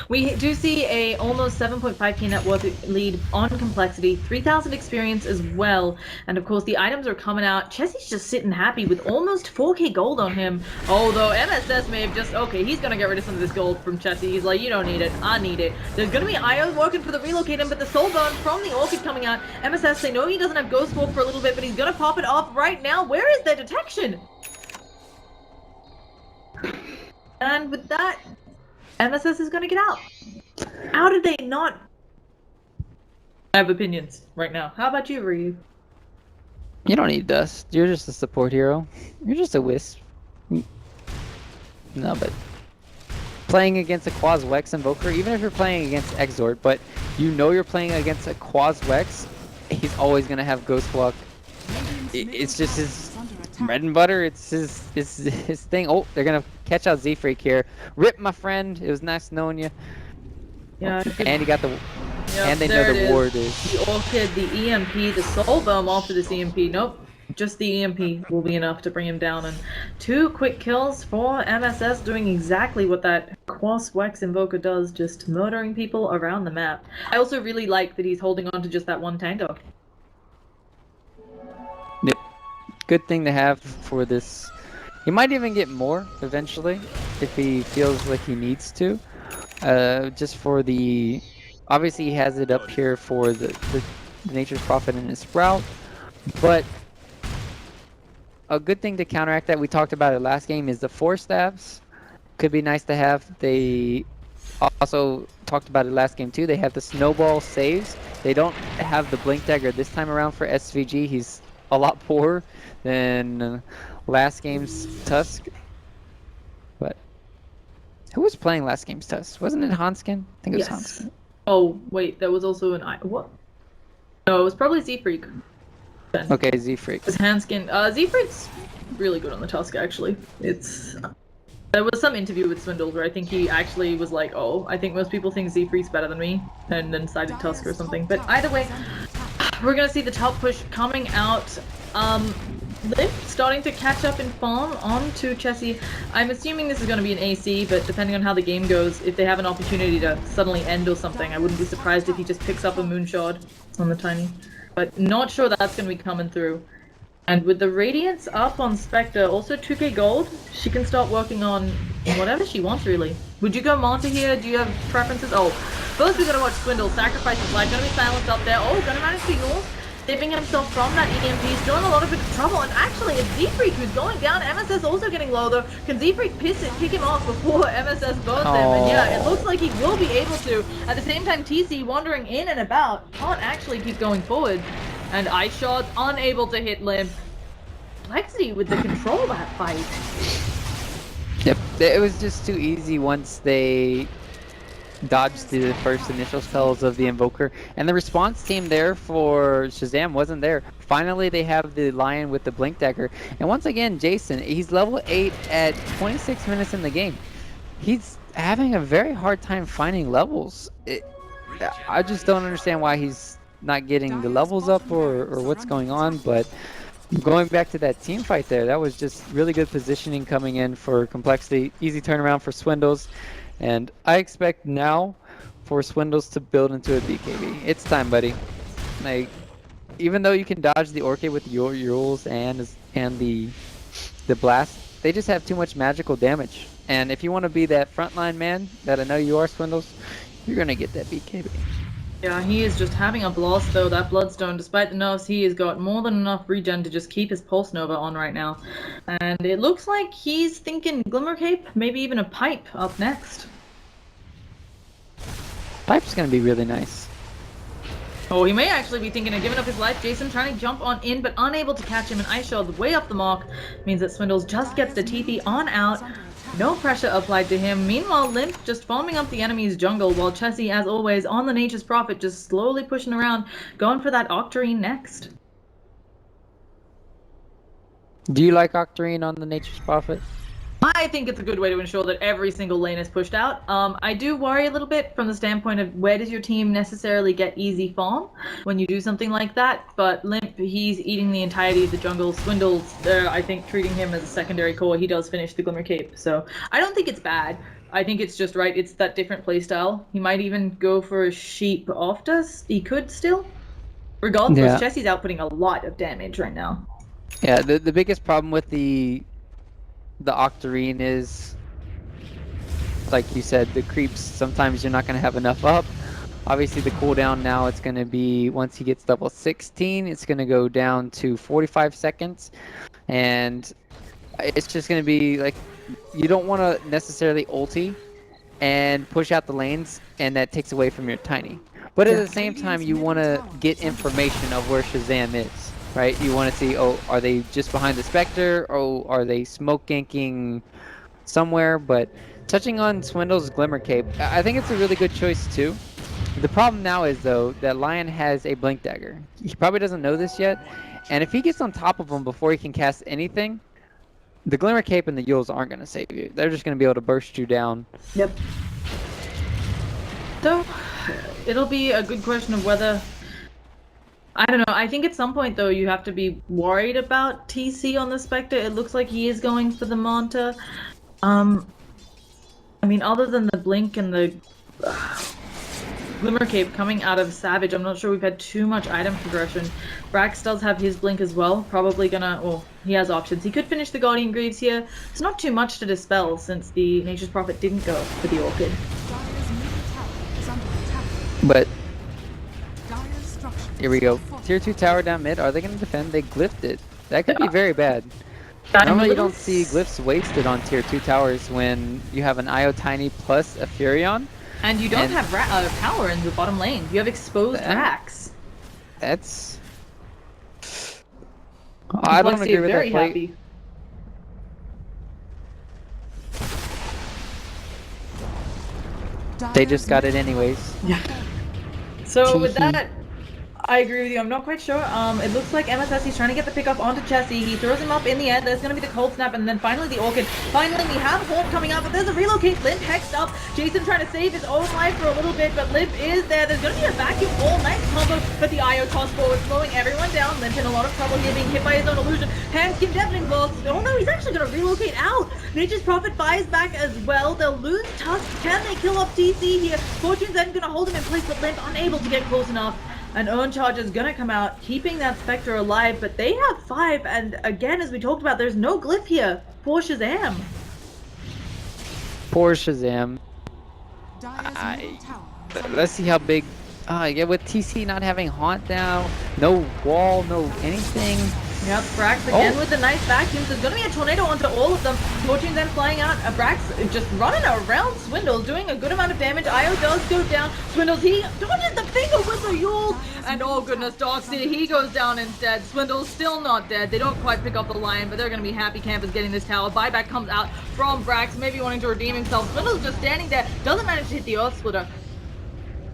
We do see a almost 7.5k net worth lead on complexity, 3,000 experience as well, and of course the items are coming out. Chessie's just sitting happy with almost 4k gold on him, although MSS may have just, okay, he's gonna get rid of some of this gold from Chessie. He's like, you don't need it, I need it. There's gonna be IO working for the relocate him, but the soul burn from the Orchid coming out. MSS, they know he doesn't have Ghost Walk for a little bit, but he's gonna pop it off right now. Where is their detection? And with that, MSS is going to get out. How did they not? I have opinions right now. How about you, Ryu? You don't need dust. You're just a support hero. You're just a Wisp. No, but playing against a Quaz Wex Invoker, even if you're playing against Exort, but you know you're playing against a Quaz Wex, he's always going to have Ghost Walk. It's just his bread and butter. It's his thing. Oh, they're gonna catch out Z-Freak here. Rip, my friend. It was nice knowing you. Yeah. And he got the. Yep, and they know the ward is. The Orchid, the EMP, the Soul Bomb after this EMP. Nope. Just the EMP will be enough to bring him down. And 2 quick kills for MSS, doing exactly what that Quas Wex Invoker does, just murdering people around the map. I also really like that he's holding on to just that 1 tango. Yep. Good thing to have for this. He might even get more eventually if he feels like he needs to. Just for the, obviously he has it up here for the Nature's Prophet and his Sprout, but a good thing to counteract that, we talked about it last game, is the 4 staffs. Could be nice to have. They also talked about it last game too. They have the snowball saves. They don't have the blink dagger this time around for SVG. He's a lot poorer than last game's Tusk. But who was playing last game's Tusk? Wasn't it Hanskin? I think it was Hanskin. Oh wait, there was also an what? No, it was probably Z-Freak. Okay, Z-Freak. It's Hanskin. Z-Freak's really good on the Tusk actually. It's there was some interview with Swindle where I think he actually was like, oh, I think most people think Z-Freak's better than me, and then cited Tusk or something. But either way, we're gonna see the top push coming out. Liv starting to catch up in farm onto Chessie. I'm assuming this is going to be an AC, but depending on how the game goes, if they have an opportunity to suddenly end or something, I wouldn't be surprised if he just picks up a Moonshard on the Tiny. But not sure that's going to be coming through. And with the Radiance up on Spectre, also 2k gold, she can start working on whatever she wants really. Would you go Manta here? Do you have preferences? Oh, first we're going to watch Swindle. Sacrifice his life. Going to be silenced up there. Oh, going to manage to Yule. saving himself from that EMP, still in a lot of big trouble, and actually it's Z-Freak who's going down. MSS also getting low though. Can Z-Freak kick him off before MSS burns him? And yeah, it looks like he will be able to. At the same time, TC wandering in and about, can't actually keep going forward. And Ice Shard's unable to hit Limp. Complexity with the control of that fight. Yep, it was just too easy once they dodged the first initial spells of the Invoker, and the response team there for Shazam wasn't there. Finally, they have the Lion with the Blink Dagger, and once again, Jason, he's level 8 at 26 minutes in the game. He's having a very hard time finding levels. I just don't understand why he's not getting the levels up or what's going on, but going back to that team fight there, that was just really good positioning coming in for Complexity. Easy turnaround for Swindles. And I expect now for Swindles to build into a BKB. It's time, buddy. Like, even though you can dodge the Orchid with your rules and the blast, they just have too much magical damage. And if you want to be that frontline man that I know you are, Swindles, you're gonna get that BKB. Yeah, he is just having a blast though, that Bloodstone. Despite the nerfs, he has got more than enough regen to just keep his Pulse Nova on right now. And it looks like he's thinking Glimmer Cape, maybe even a Pipe up next. Pipe's gonna be really nice. Oh, he may actually be thinking of giving up his life. Jason trying to jump on in, but unable to catch him. And Ice Shard way off the mark means that Swindles just gets the TP on out. No pressure applied to him. Meanwhile, Limp just farming up the enemy's jungle, while Chessie, as always, on the Nature's Prophet, just slowly pushing around, going for that Octarine next. Do you like Octarine on the Nature's Prophet? I think it's a good way to ensure that every single lane is pushed out. I do worry a little bit from the standpoint of where does your team necessarily get easy farm when you do something like that, but Limp, he's eating the entirety of the jungle. Swindles, I think, treating him as a secondary core. He does finish the Glimmer Cape, so I don't think it's bad. I think it's just right. It's that different playstyle. He might even go for a Sheep after. He could still. Regardless, Chessie's outputting a lot of damage right now. Yeah, the biggest problem with the Octarine is, like you said, the creeps. Sometimes you're not going to have enough up. Obviously, the cooldown now, it's going to be, once he gets level 16, it's going to go down to 45 seconds. And it's just going to be like, you don't want to necessarily ulti and push out the lanes, and that takes away from your Tiny. But at the same time, you want to get information of where Shazam is. Right, you want to see, oh, are they just behind the Spectre? Oh, are they smoke ganking somewhere? But touching on Swindle's Glimmer Cape, I think it's a really good choice too. The problem now is though that Lion has a Blink Dagger. He probably doesn't know this yet, and if he gets on top of him before he can cast anything, the Glimmer Cape and the Yules aren't going to save you. They're just going to be able to burst you down. Yep. So it'll be a good question of whether. I don't know. I think at some point, though, you have to be worried about TC on the Spectre. It looks like he is going for the Manta. I mean, other than the Blink and the Glimmer Cape coming out of Savage, I'm not sure we've had too much item progression. Brax does have his Blink as well. Probably gonna... Well, he has options. He could finish the Guardian Greaves here. It's not too much to dispel since the Nature's Prophet didn't go for the Orchid. But... here we go. Tier 2 tower down mid. Are they going to defend? They glyphed it. That could be very bad. Normally you don't see glyphs wasted on tier 2 towers when you have an Io Tiny plus a Furion. And you don't have power in the bottom lane. You have exposed racks. That's... I don't agree with that play. Happy. They just got it anyways. Yeah. So with that, I agree with you. I'm not quite sure. It looks like MSS, he's trying to get the pick up onto Chessie. He throws him up in the end. There's going to be the cold snap, and then finally the Orchid. Finally, we have Hawk coming out, but there's a relocate. Limp hexed up. Jason trying to save his own life for a little bit, but Limp is there. There's going to be a vacuum all nice combo, but the Io toss forward, slowing everyone down. Limp in a lot of trouble here, being hit by his own illusion. Handskin deafening blast. Oh no, he's actually going to relocate out. Nature's Prophet fires back as well. They'll lose Tusk. Can they kill off TC here? Fortune's then going to hold him in place, but Limp unable to get close enough. An Urn Charge is gonna come out, keeping that Spectre alive, but they have 5, and again, as we talked about, there's no glyph here for Shazam. Poor Shazam. Let's see how big Yeah, with TC not having Haunt down, no wall, no anything. Yep, Brax again Oh. with the nice vacuums. There's going to be a tornado onto all of them. Fortune then flying out. Brax just running around Swindles, doing a good amount of damage. Io does go down. Swindles, he dodges the finger with the Yule. And oh goodness, Doxy, he goes down instead. Swindles still not dead. They don't quite pick up the lion, but they're going to be happy campers getting this tower. Buyback comes out from Brax, maybe wanting to redeem himself. Swindles just standing there, doesn't manage to hit the Earth Splitter.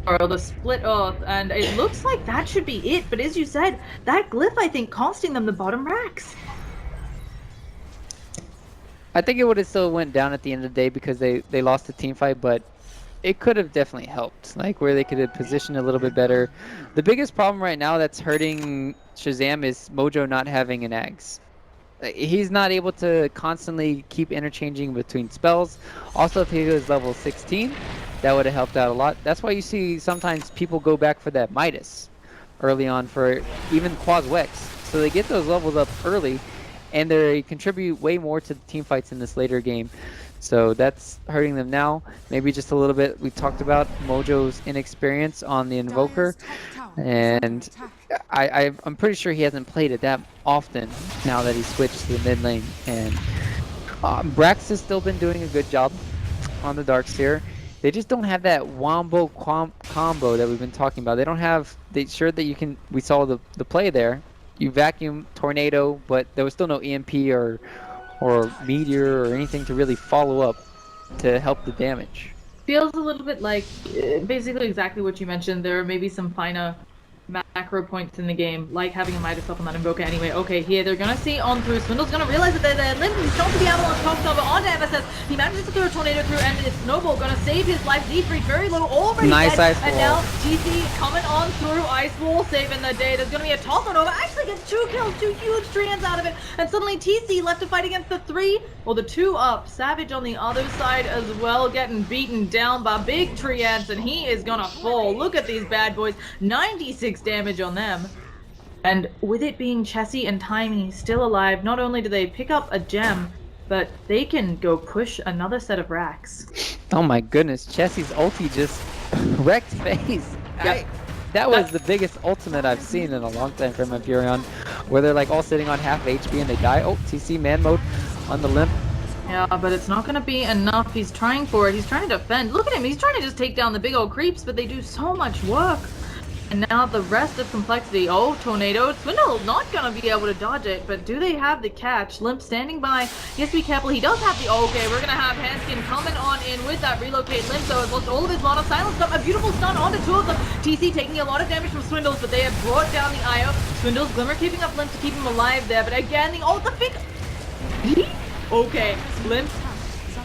Or the split earth, and it looks like that should be it, but as you said, that glyph I think costing them the bottom racks. I think it would have still went down at the end of the day because they lost the team fight, but it could have definitely helped, like where they could have positioned a little bit better. The biggest problem right now that's hurting Shazam is Mojo not having an Ags. He's not able to constantly keep interchanging between spells. Also, if he was level 16, that would have helped out a lot. That's why you see sometimes people go back for that Midas early on for even Quaz Wex. So they get those levels up early, and they contribute way more to the team fights in this later game. So that's hurting them now. Maybe just a little bit. We talked about Mojo's inexperience on the Invoker, and I'm pretty sure he hasn't played it that often now that he switched to the mid lane. And Brax has still been doing a good job on the Darkseer. They just don't have that wombo combo that we've been talking about. They don't have. They sure that you can. We saw the play there. You vacuum tornado, but there was still no EMP or meteor or anything to really follow up to help the damage. Feels a little bit like basically exactly what you mentioned. There are maybe some finer macro points in the game, like having a Midas up on that Invoker anyway. Okay, here they're gonna see on through. Swindle's gonna realize that they're limp. He's trying to the Avalanche tops over onto MSS. He manages to throw a tornado through, and it's Snowball gonna save his life. Z3 very low, already nice dead. ice And wall. now TC coming on through Ice Wall, saving the day. There's gonna be a toss on over. Actually gets 2 kills, 2 huge treants out of it. And suddenly TC left to fight against the 3 or the 2 up. Savage on the other side as well, getting beaten down by big treants, and he is gonna fall. Look at these bad boys, 96 damage on them. And with it being Chessie and Tiny still alive, not only do they pick up a gem, but they can go push another set of racks. Oh my goodness, Chessie's ulti just wrecked FaZe. Yep. That was the biggest ultimate I've seen in a long time from Empyrean, where they're like all sitting on half HP and they die. Oh, TC man mode on the limp. Yeah, but it's not gonna be enough. He's trying for it. He's trying to defend. Look at him. He's trying to just take down the big old creeps, but they do so much work. And now the rest of Complexity. Oh, Tornado. Swindle not gonna be able to dodge it, but do they have the catch? Limp standing by. He has to be careful. He does have the... Okay, we're gonna have Hanskin coming on in with that relocate. Limp, though, has lost all of his mana. Silence got a beautiful stun onto 2 of them. TC taking a lot of damage from Swindles, but they have brought down the IO. Swindles, Glimmer keeping up Limp to keep him alive there, but again, the big... Okay, Limp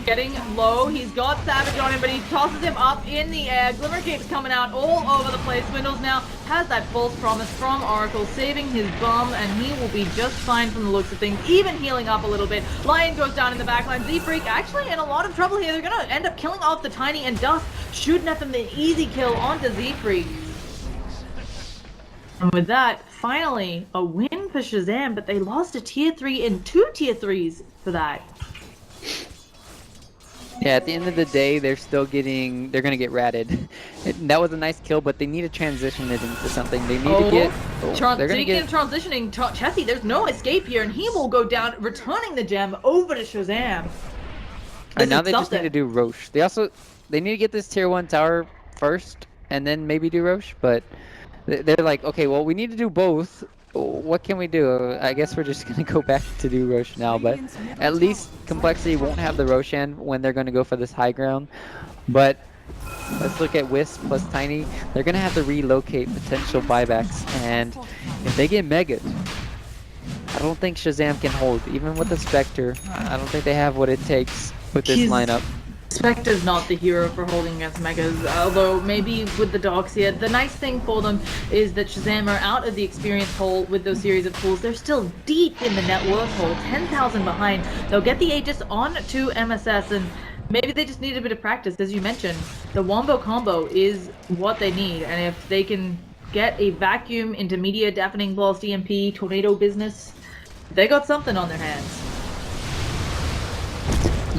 getting low. He's got Savage on him, but he tosses him up in the air. Glimmer Cape's coming out all over the place. Swindles now has that false promise from Oracle, saving his bum, and he will be just fine from the looks of things, even healing up a little bit. Lion goes down in the backline. Z-Freak actually in a lot of trouble here. They're going to end up killing off the Tiny, and Dust shooting at them the easy kill onto Z-Freak. And with that, finally, a win for Shazam, but they lost a tier 3 and 2 tier 3s for that. Yeah, at the end of the day, they're gonna get ratted. That was a nice kill, but they need to transition it into something. They need to get. They're gonna get transitioning. Chessie, there's no escape here, and he will go down, returning the gem over to Shazam. And now they just need to do Roche. They need to get this tier 1 tower first, and then maybe do Roche. But they're like, okay, well, we need to do both. What can we do? I guess we're just gonna go back to do Roche now, but at least Complexity won't have the Roshan when they're gonna go for this high ground. But let's look at Wisp plus Tiny. They're gonna have to relocate potential buybacks, and if they get Mega'd, I don't think Shazam can hold. Even with the Spectre, I don't think they have what it takes with this lineup. Spectre's not the hero for holding against Megas, although maybe with the Doxia. The nice thing for them is that Shazam are out of the experience hole with those series of tools. They're still deep in the net worth hole, 10,000 behind. They'll get the Aegis on to MSS, and maybe they just need a bit of practice. As you mentioned, the Wombo combo is what they need, and if they can get a vacuum, intermediate, deafening blast, EMP, tornado business, they got something on their hands.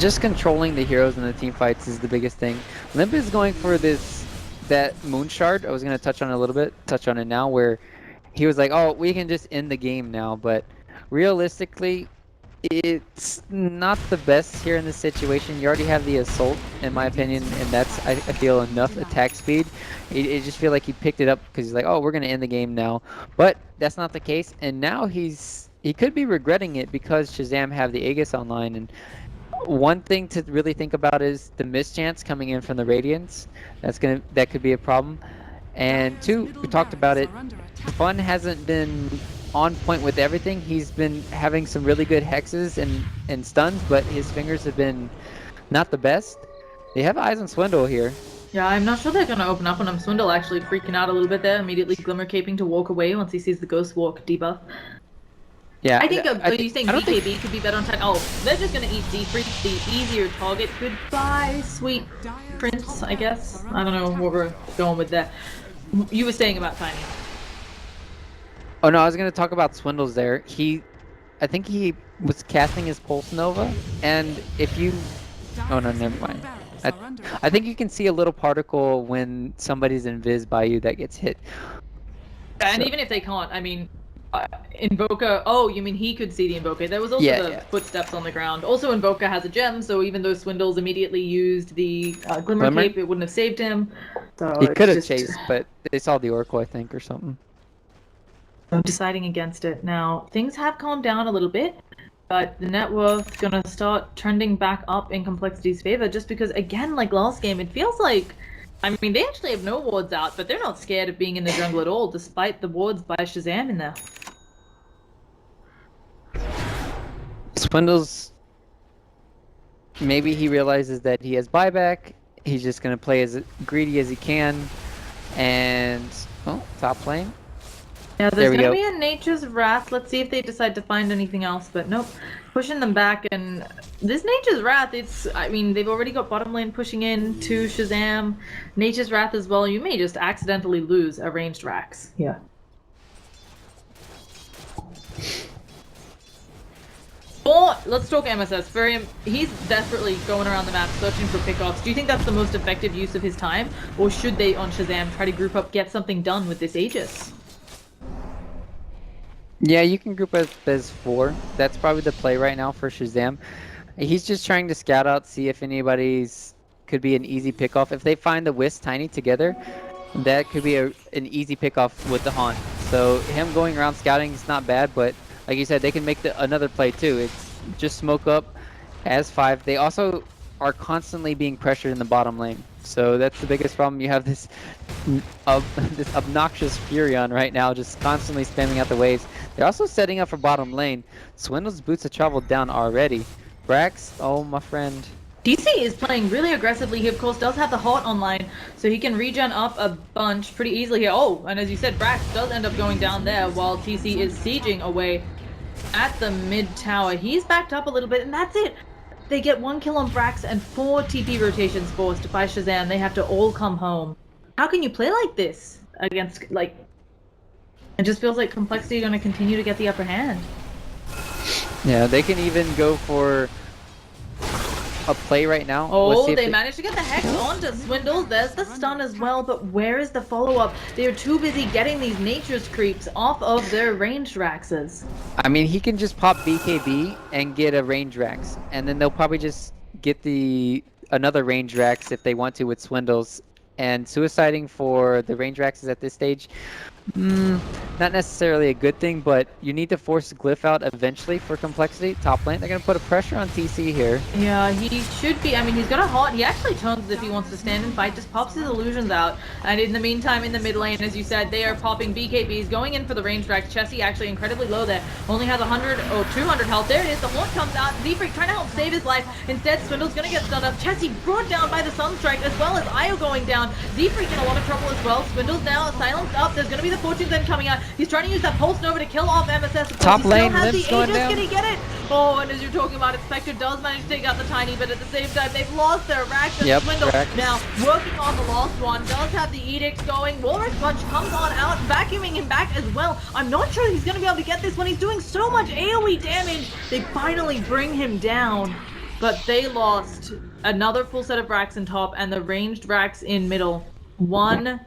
Just controlling the heroes in the team fights is the biggest thing. Limp is going for this that Moon Shard, I was going to touch on it a little bit, touch on it now, where he was like, oh, we can just end the game now. But realistically, it's not the best here in this situation. You already have the Assault, in my opinion, and that's, I feel, enough attack speed. I just feel like he picked it up because he's like, oh, we're going to end the game now. But that's not the case, and now he could be regretting it because Shazam have the Aegis online. And one thing to really think about is the mischance coming in from the Radiance. That could be a problem. And two, we talked about it, Fun hasn't been on point with everything. He's been having some really good hexes and stuns, but his fingers have been not the best. They have eyes on Swindle here. Yeah, I'm not sure they're going to open up on him. Swindle actually freaking out a little bit there, immediately Glimmer Caping to walk away once he sees the Ghost Walk debuff. Yeah, I think you think BKB could be better on time. Oh, they're just going to eat D-Freak, the easier target. Goodbye, sweet prince, I guess. I don't know what we're going with there. You were saying about Tiny. Oh no, I was going to talk about Swindles there. I think he was casting his Pulse Nova, and if you... Oh no, never mind. I think you can see a little particle when somebody's invis by you that gets hit. And even if they can't, I mean... Invoker, oh, you mean he could see the Invoker. There was also the footsteps on the ground. Also, Invoker has a gem, so even though Swindles immediately used the Glimmer Cape, it wouldn't have saved him. So he could have chased, but they saw the Oracle, I think, or something. I'm deciding against it. Now, things have calmed down a little bit, but the net worth gonna start trending back up in Complexity's favor, just because, again, like last game, it feels like... I mean, they actually have no wards out, but they're not scared of being in the jungle at all, despite the wards by Shazam in there. Swindles, maybe he realizes that he has buyback. He's just going to play as greedy as he can. And, oh, top lane. Yeah, there's going to be a Nature's Wrath. Let's see if they decide to find anything else, but nope. Pushing them back, and this Nature's Wrath, I mean, they've already got bottom lane pushing in to Shazam. Nature's Wrath as well, you may just accidentally lose a ranged Rax. Yeah. Or, let's talk MSS. He's desperately going around the map searching for pickoffs. Do you think that's the most effective use of his time? Or should they, on Shazam, try to group up, get something done with this Aegis? Yeah, you can group as 4. That's probably the play right now for Shazam. He's just trying to scout out, see if anybody's could be an easy pickoff. If they find the Wisp Tiny together, that could be an easy pickoff with the Haunt. So him going around scouting is not bad, but like you said, they can make another play too. It's just smoke up as 5. They also are constantly being pressured in the bottom lane. So that's the biggest problem. You have this this obnoxious Furion right now, just constantly spamming out the waves. They're also setting up for bottom lane. Swindle's boots have traveled down already. Brax, oh my friend. DC is playing really aggressively. He, of course, does have the Haunt online, so he can regen up a bunch pretty easily here. Oh, and as you said, Brax does end up going down there while TC is sieging away at the mid tower. He's backed up a little bit, and that's it. They get 1 kill on Brax and 4 TP rotations forced by Shazam. They have to all come home. How can you play like this against, like... It just feels like Complexity are going to continue to get the upper hand. Yeah, they can even go for a play right now. Oh, they managed to get the Hex onto Swindles. There's the stun as well, but where is the follow-up? They are too busy getting these Nature's Creeps off of their ranged Raxes. I mean, he can just pop BKB and get a range Rax, and then they'll probably just get another range Rax if they want to with Swindles. And suiciding for the range Raxes at this stage, not necessarily a good thing, but you need to force Glyph out eventually for Complexity. Top lane, they're going to put a pressure on TC here. Yeah, he should be. I mean, he's got a Haunt. He actually turns as if he wants to stand and fight, just pops his illusions out. And in the meantime, in the mid lane, as you said, they are popping BKBs, going in for the range Rax. Chessie actually incredibly low there. Only has 100 or 200 health. There it is. The Haunt comes out. Z-Freak trying to help save his life. Instead, Swindle's going to get stunned up. Chessie brought down by the Sunstrike, as well as Io going down. Z-Freak in a lot of trouble as well. Swindle's now silenced up. There's going to be the Fortune's End coming out. He's trying to use that Pulse Nova to kill off MSS. Top lane, Limp's going down. Can he get it? Oh, and as you're talking about it, Spectre does manage to take out the Tiny, but at the same time, they've lost their Rax and Swindle. Now, working on the last one, does have the Edicts going. Walrus Punch comes on out, vacuuming him back as well. I'm not sure he's going to be able to get this one. He's doing so much AoE damage. They finally bring him down, but they lost another full set of Rax in top and the ranged Rax in middle. one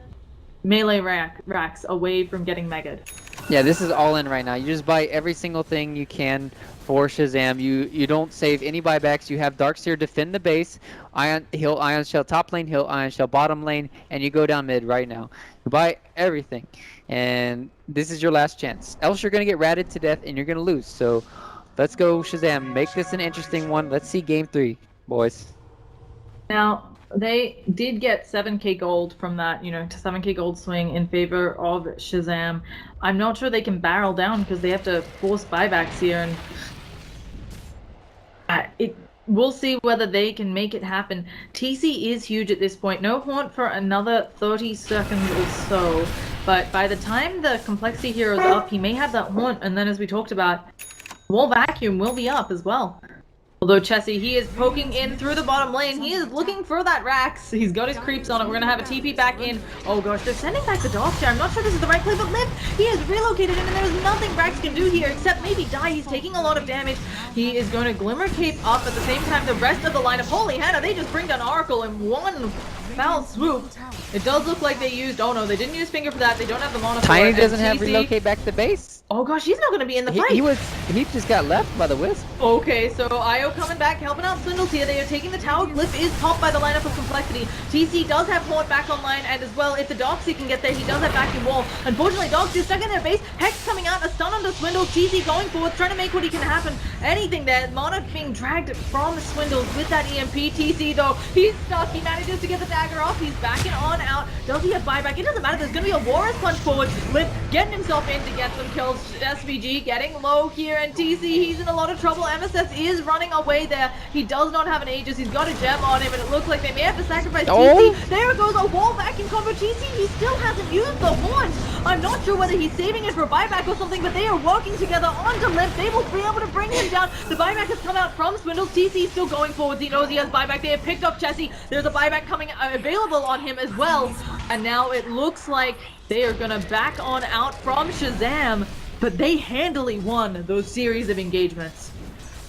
melee racks away from getting megaed. Yeah, this is all in right now. You just buy every single thing you can for Shazam. You don't save any buybacks. You have Darkseer defend the base. He'll Ion Shell top lane, he'll Ion Shell bottom lane, and you go down mid right now. You buy everything. And this is your last chance. Else you're going to get ratted to death and you're going to lose. So let's go Shazam. Make this an interesting one. Let's see game 3, boys. Now, they did get 7k gold from that, you know, 7k gold swing in favor of Shazam. I'm not sure they can barrel down because they have to force buybacks here, and we'll see whether they can make it happen. TC is huge at this point. No haunt for another 30 seconds or so, but by the time the complexity hero is up, he may have that haunt, and then as we talked about, wall vacuum will be up as well. Although Chessie, he is poking in through the bottom lane. He is looking for that Rax. He's got his creeps on it. We're going to have a TP back in. Oh gosh, they're sending back the Darkseer. I'm not sure this is the right play, but Limp, he is relocated him, and there's nothing Rax can do here except maybe die. He's taking a lot of damage. He is going to Glimmer Cape up at the same time. The rest of the lineup, holy Hannah, they just bring down Oracle in one foul swoop. It does look like they used, oh no, they didn't use Finger for that. They don't have the mana for it. Tiny doesn't have relocate back to base. Oh gosh, he's not going to be in the fight. He just got left by the Wisp. Okay, so Io coming back, helping out Swindles here. They are taking the tower. Glyph is popped by the lineup of Complexity. TC does have Haunt back online, and as well, if the Darkseer can get there, he does have vacuum wall. Unfortunately, Darkseer stuck in their base. Hex coming out, a stun onto Swindles. TC going forward, trying to make what he can happen. Anything there. Mana being dragged from Swindles with that EMP. TC though, he's stuck. He manages to get the dagger off. He's backing on out. Does he have buyback? It doesn't matter. There's going to be a Warriors punch forward. Lip getting himself in to get some kills. SVG getting low here, and TC, he's in a lot of trouble. MSS is running away there. He does not have an Aegis. He's got a gem on him, and it looks like they may have to sacrifice TC. There goes a wall vacuum combo. TC, he still hasn't used the haunt. I'm not sure whether he's saving it for buyback or something, but they are working together onto Limp. They will be able to bring him down. The buyback has come out from Swindles. TC still going forward. He knows he has buyback. They have picked up Chessie. There's a buyback coming available on him as well. And now it looks like they are going to back on out from Shazam, but they handily won those series of engagements.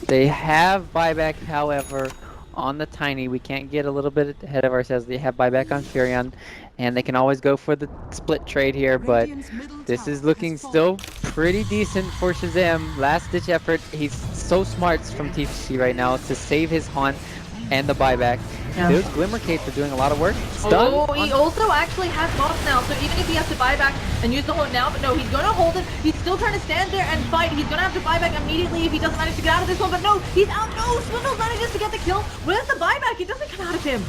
They have buyback, however, on the Tiny. We can't get a little bit ahead of ourselves. They have buyback on Furion, and they can always go for the split trade here, but this is looking still pretty decent for Shazam. Last ditch effort. He's so smart from TC right now to save his haunt and the buyback. Yeah. Those Glimmer Capes are doing a lot of work. Stun he also actually has buffs now, so even if he has to buy back and use the haunt now, but no, he's going to hold it. He's still trying to stand there and fight. He's going to have to buy back immediately if he doesn't manage to get out of this one, but no, he's out. No, Swindles manages to get the kill. Where's the buyback? It doesn't come out of him.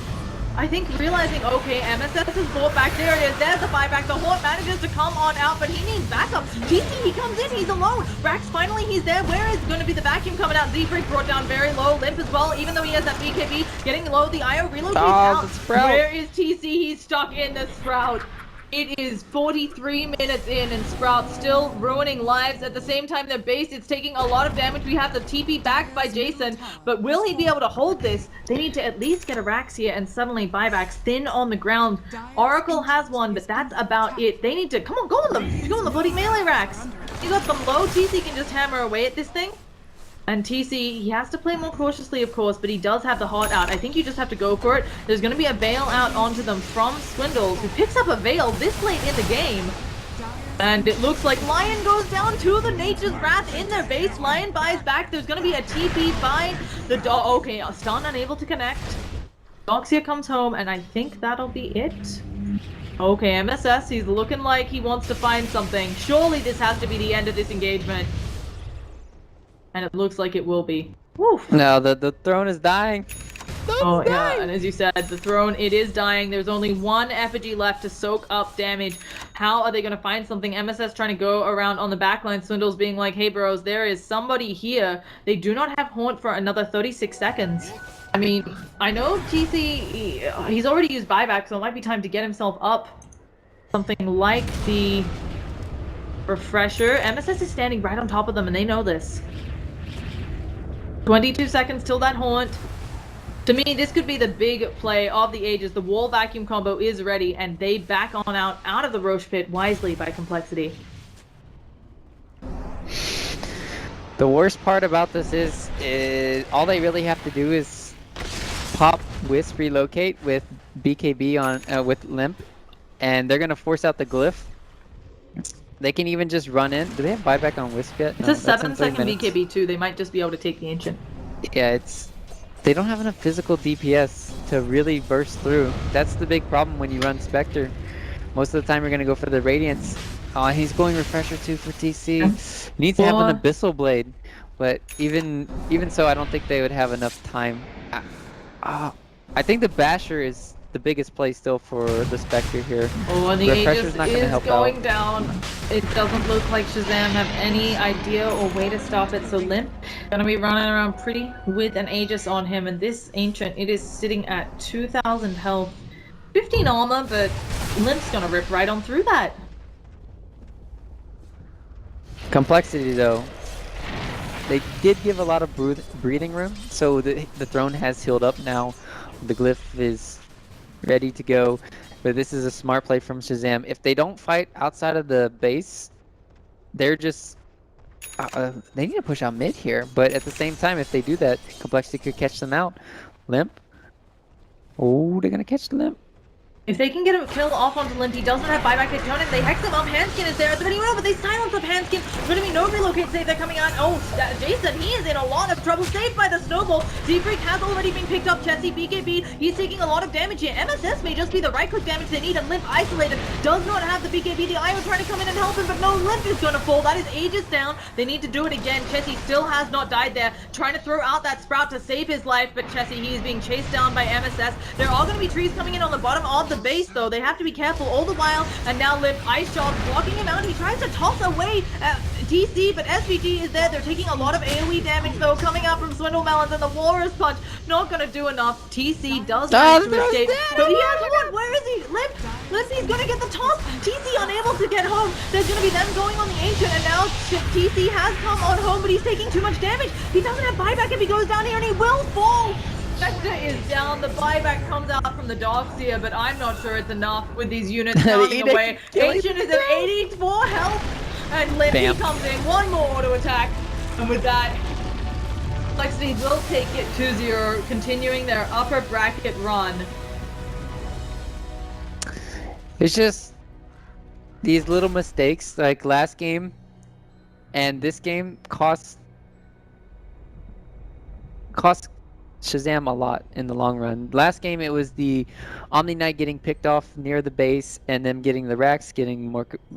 I think realizing, okay, MSS is bought back. There it is. There's the buyback. The haunt manages to come on out, but he needs backup. TC, he comes in. He's alone. Rax, finally, he's there. Where is going to be the vacuum coming out? Z-Break brought down very low. Limp as well, even though he has that BKB. Getting low. The IO relocates out. Where is TC? He's stuck in the Sprout. It is 43 minutes in, and Sprout still ruining lives. At the same time, their base, it's taking a lot of damage. We have the TP backed by Jason, but will he be able to hold this? They need to at least get a Rax here, and suddenly buybacks thin on the ground. Oracle has one, but that's about it. They need to, come on, go on the bloody melee Rax. You got them low. TC can just hammer away at this thing. And TC, he has to play more cautiously, of course, but he does have the heart out. I think you just have to go for it. There's going to be a Veil out onto them from Swindles, who picks up a Veil this late in the game. And it looks like Lion goes down to the Nature's Wrath in their base. Lion buys back. There's going to be a TP by the dog. Okay, a stun unable to connect. Doxia comes home, and I think that'll be it. Okay, MSS, he's looking like he wants to find something. Surely this has to be the end of this engagement. And it looks like it will be. Woof. No, the throne is dying. Oh yeah, and as you said, the throne, it is dying. There's only one effigy left to soak up damage. How are they going to find something? MSS trying to go around on the backline. Swindles being like, hey bros, there is somebody here. They do not have haunt for another 36 seconds. I mean, I know TC, he's already used buyback, so it might be time to get himself up. Something like the refresher. MSS is standing right on top of them, and they know this. 22 seconds till that haunt. To me, this could be the big play of the ages. The wall vacuum combo is ready, and they back on out of the Roche pit wisely by Complexity. The worst part about this is all they really have to do is pop Wisp relocate with BKB on with Limp and they're gonna force out the glyph. They can even just run in. Do they have buyback on Wisp yet? It's No, a that's in 3 7-second minutes. BKB too. They might just be able to take the ancient. Yeah, they don't have enough physical DPS to really burst through. That's the big problem when you run Spectre. Most of the time you're gonna go for the Radiance. Oh, he's going Refresher too for TC. Needs to have an Abyssal Blade, but even so, I don't think they would have enough time. I think the Basher is the biggest play still for the Spectre here. Oh, and the Refresher's Aegis not gonna is help going out. down. It doesn't look like Shazam have any idea or way to stop it, so Limp gonna be running around pretty with an Aegis on him, and this Ancient, it is sitting at 2,000 health. 15 armor, but Limp's gonna rip right on through that. Complexity though, they did give a lot of breathing room, so the throne has healed up now. The glyph is ready to go, but this is a smart play from Shazam. If they don't fight outside of the base, they're just they need to push out mid here. But at the same time, if they do that, Complexity could catch them out. Limp. Oh, they're gonna catch the Limp. If they can get a kill off onto Limp, he doesn't have buyback hit Jonan. They hex him up. Handskin is there at the beginning, but they silence up Handskin. There's going to be no relocate save. They're coming out. Oh, Jason, he is in a lot of trouble. Saved by the snowball. Z-Freak has already been picked up. Chessie, BKB, he's taking a lot of damage here. MSS may just be the right-click damage they need, and Limp isolated. Does not have the BKB. The IO trying to come in and help him, but no, Limp is going to fall. That is Aegis down. They need to do it again. Chessie still has not died there. Trying to throw out that Sprout to save his life, but Chessie, he is being chased down by MSS. There are going to be trees coming in on the bottom of the base, though. They have to be careful all the while, and now Limp Ice Shot blocking him out. He tries to toss away TC, but SVG is there. They're taking a lot of AoE damage, though, coming out from Swindle Melons, and the Walrus Punch not going to do enough. TC does manage to escape, but he has one. Where is he? Limp, he's going to get the toss. TC unable to get home. There's going to be them going on the Ancient, and now TC has come on home, but he's taking too much damage. He doesn't have buyback if he goes down here, and he will fall. Spectre is down. The buyback comes out from the Darkseer, but I'm not sure it's enough with these units pounding away. Ancient is at 84 health, and Limpy comes in. One more auto attack, and with that, Complexity will take it 2-0, continuing their upper bracket run. It's just these little mistakes, like last game and this game, cost Shazam a lot in the long run. Last game it was the Omni Knight getting picked off near the base and them getting the racks, getting more control.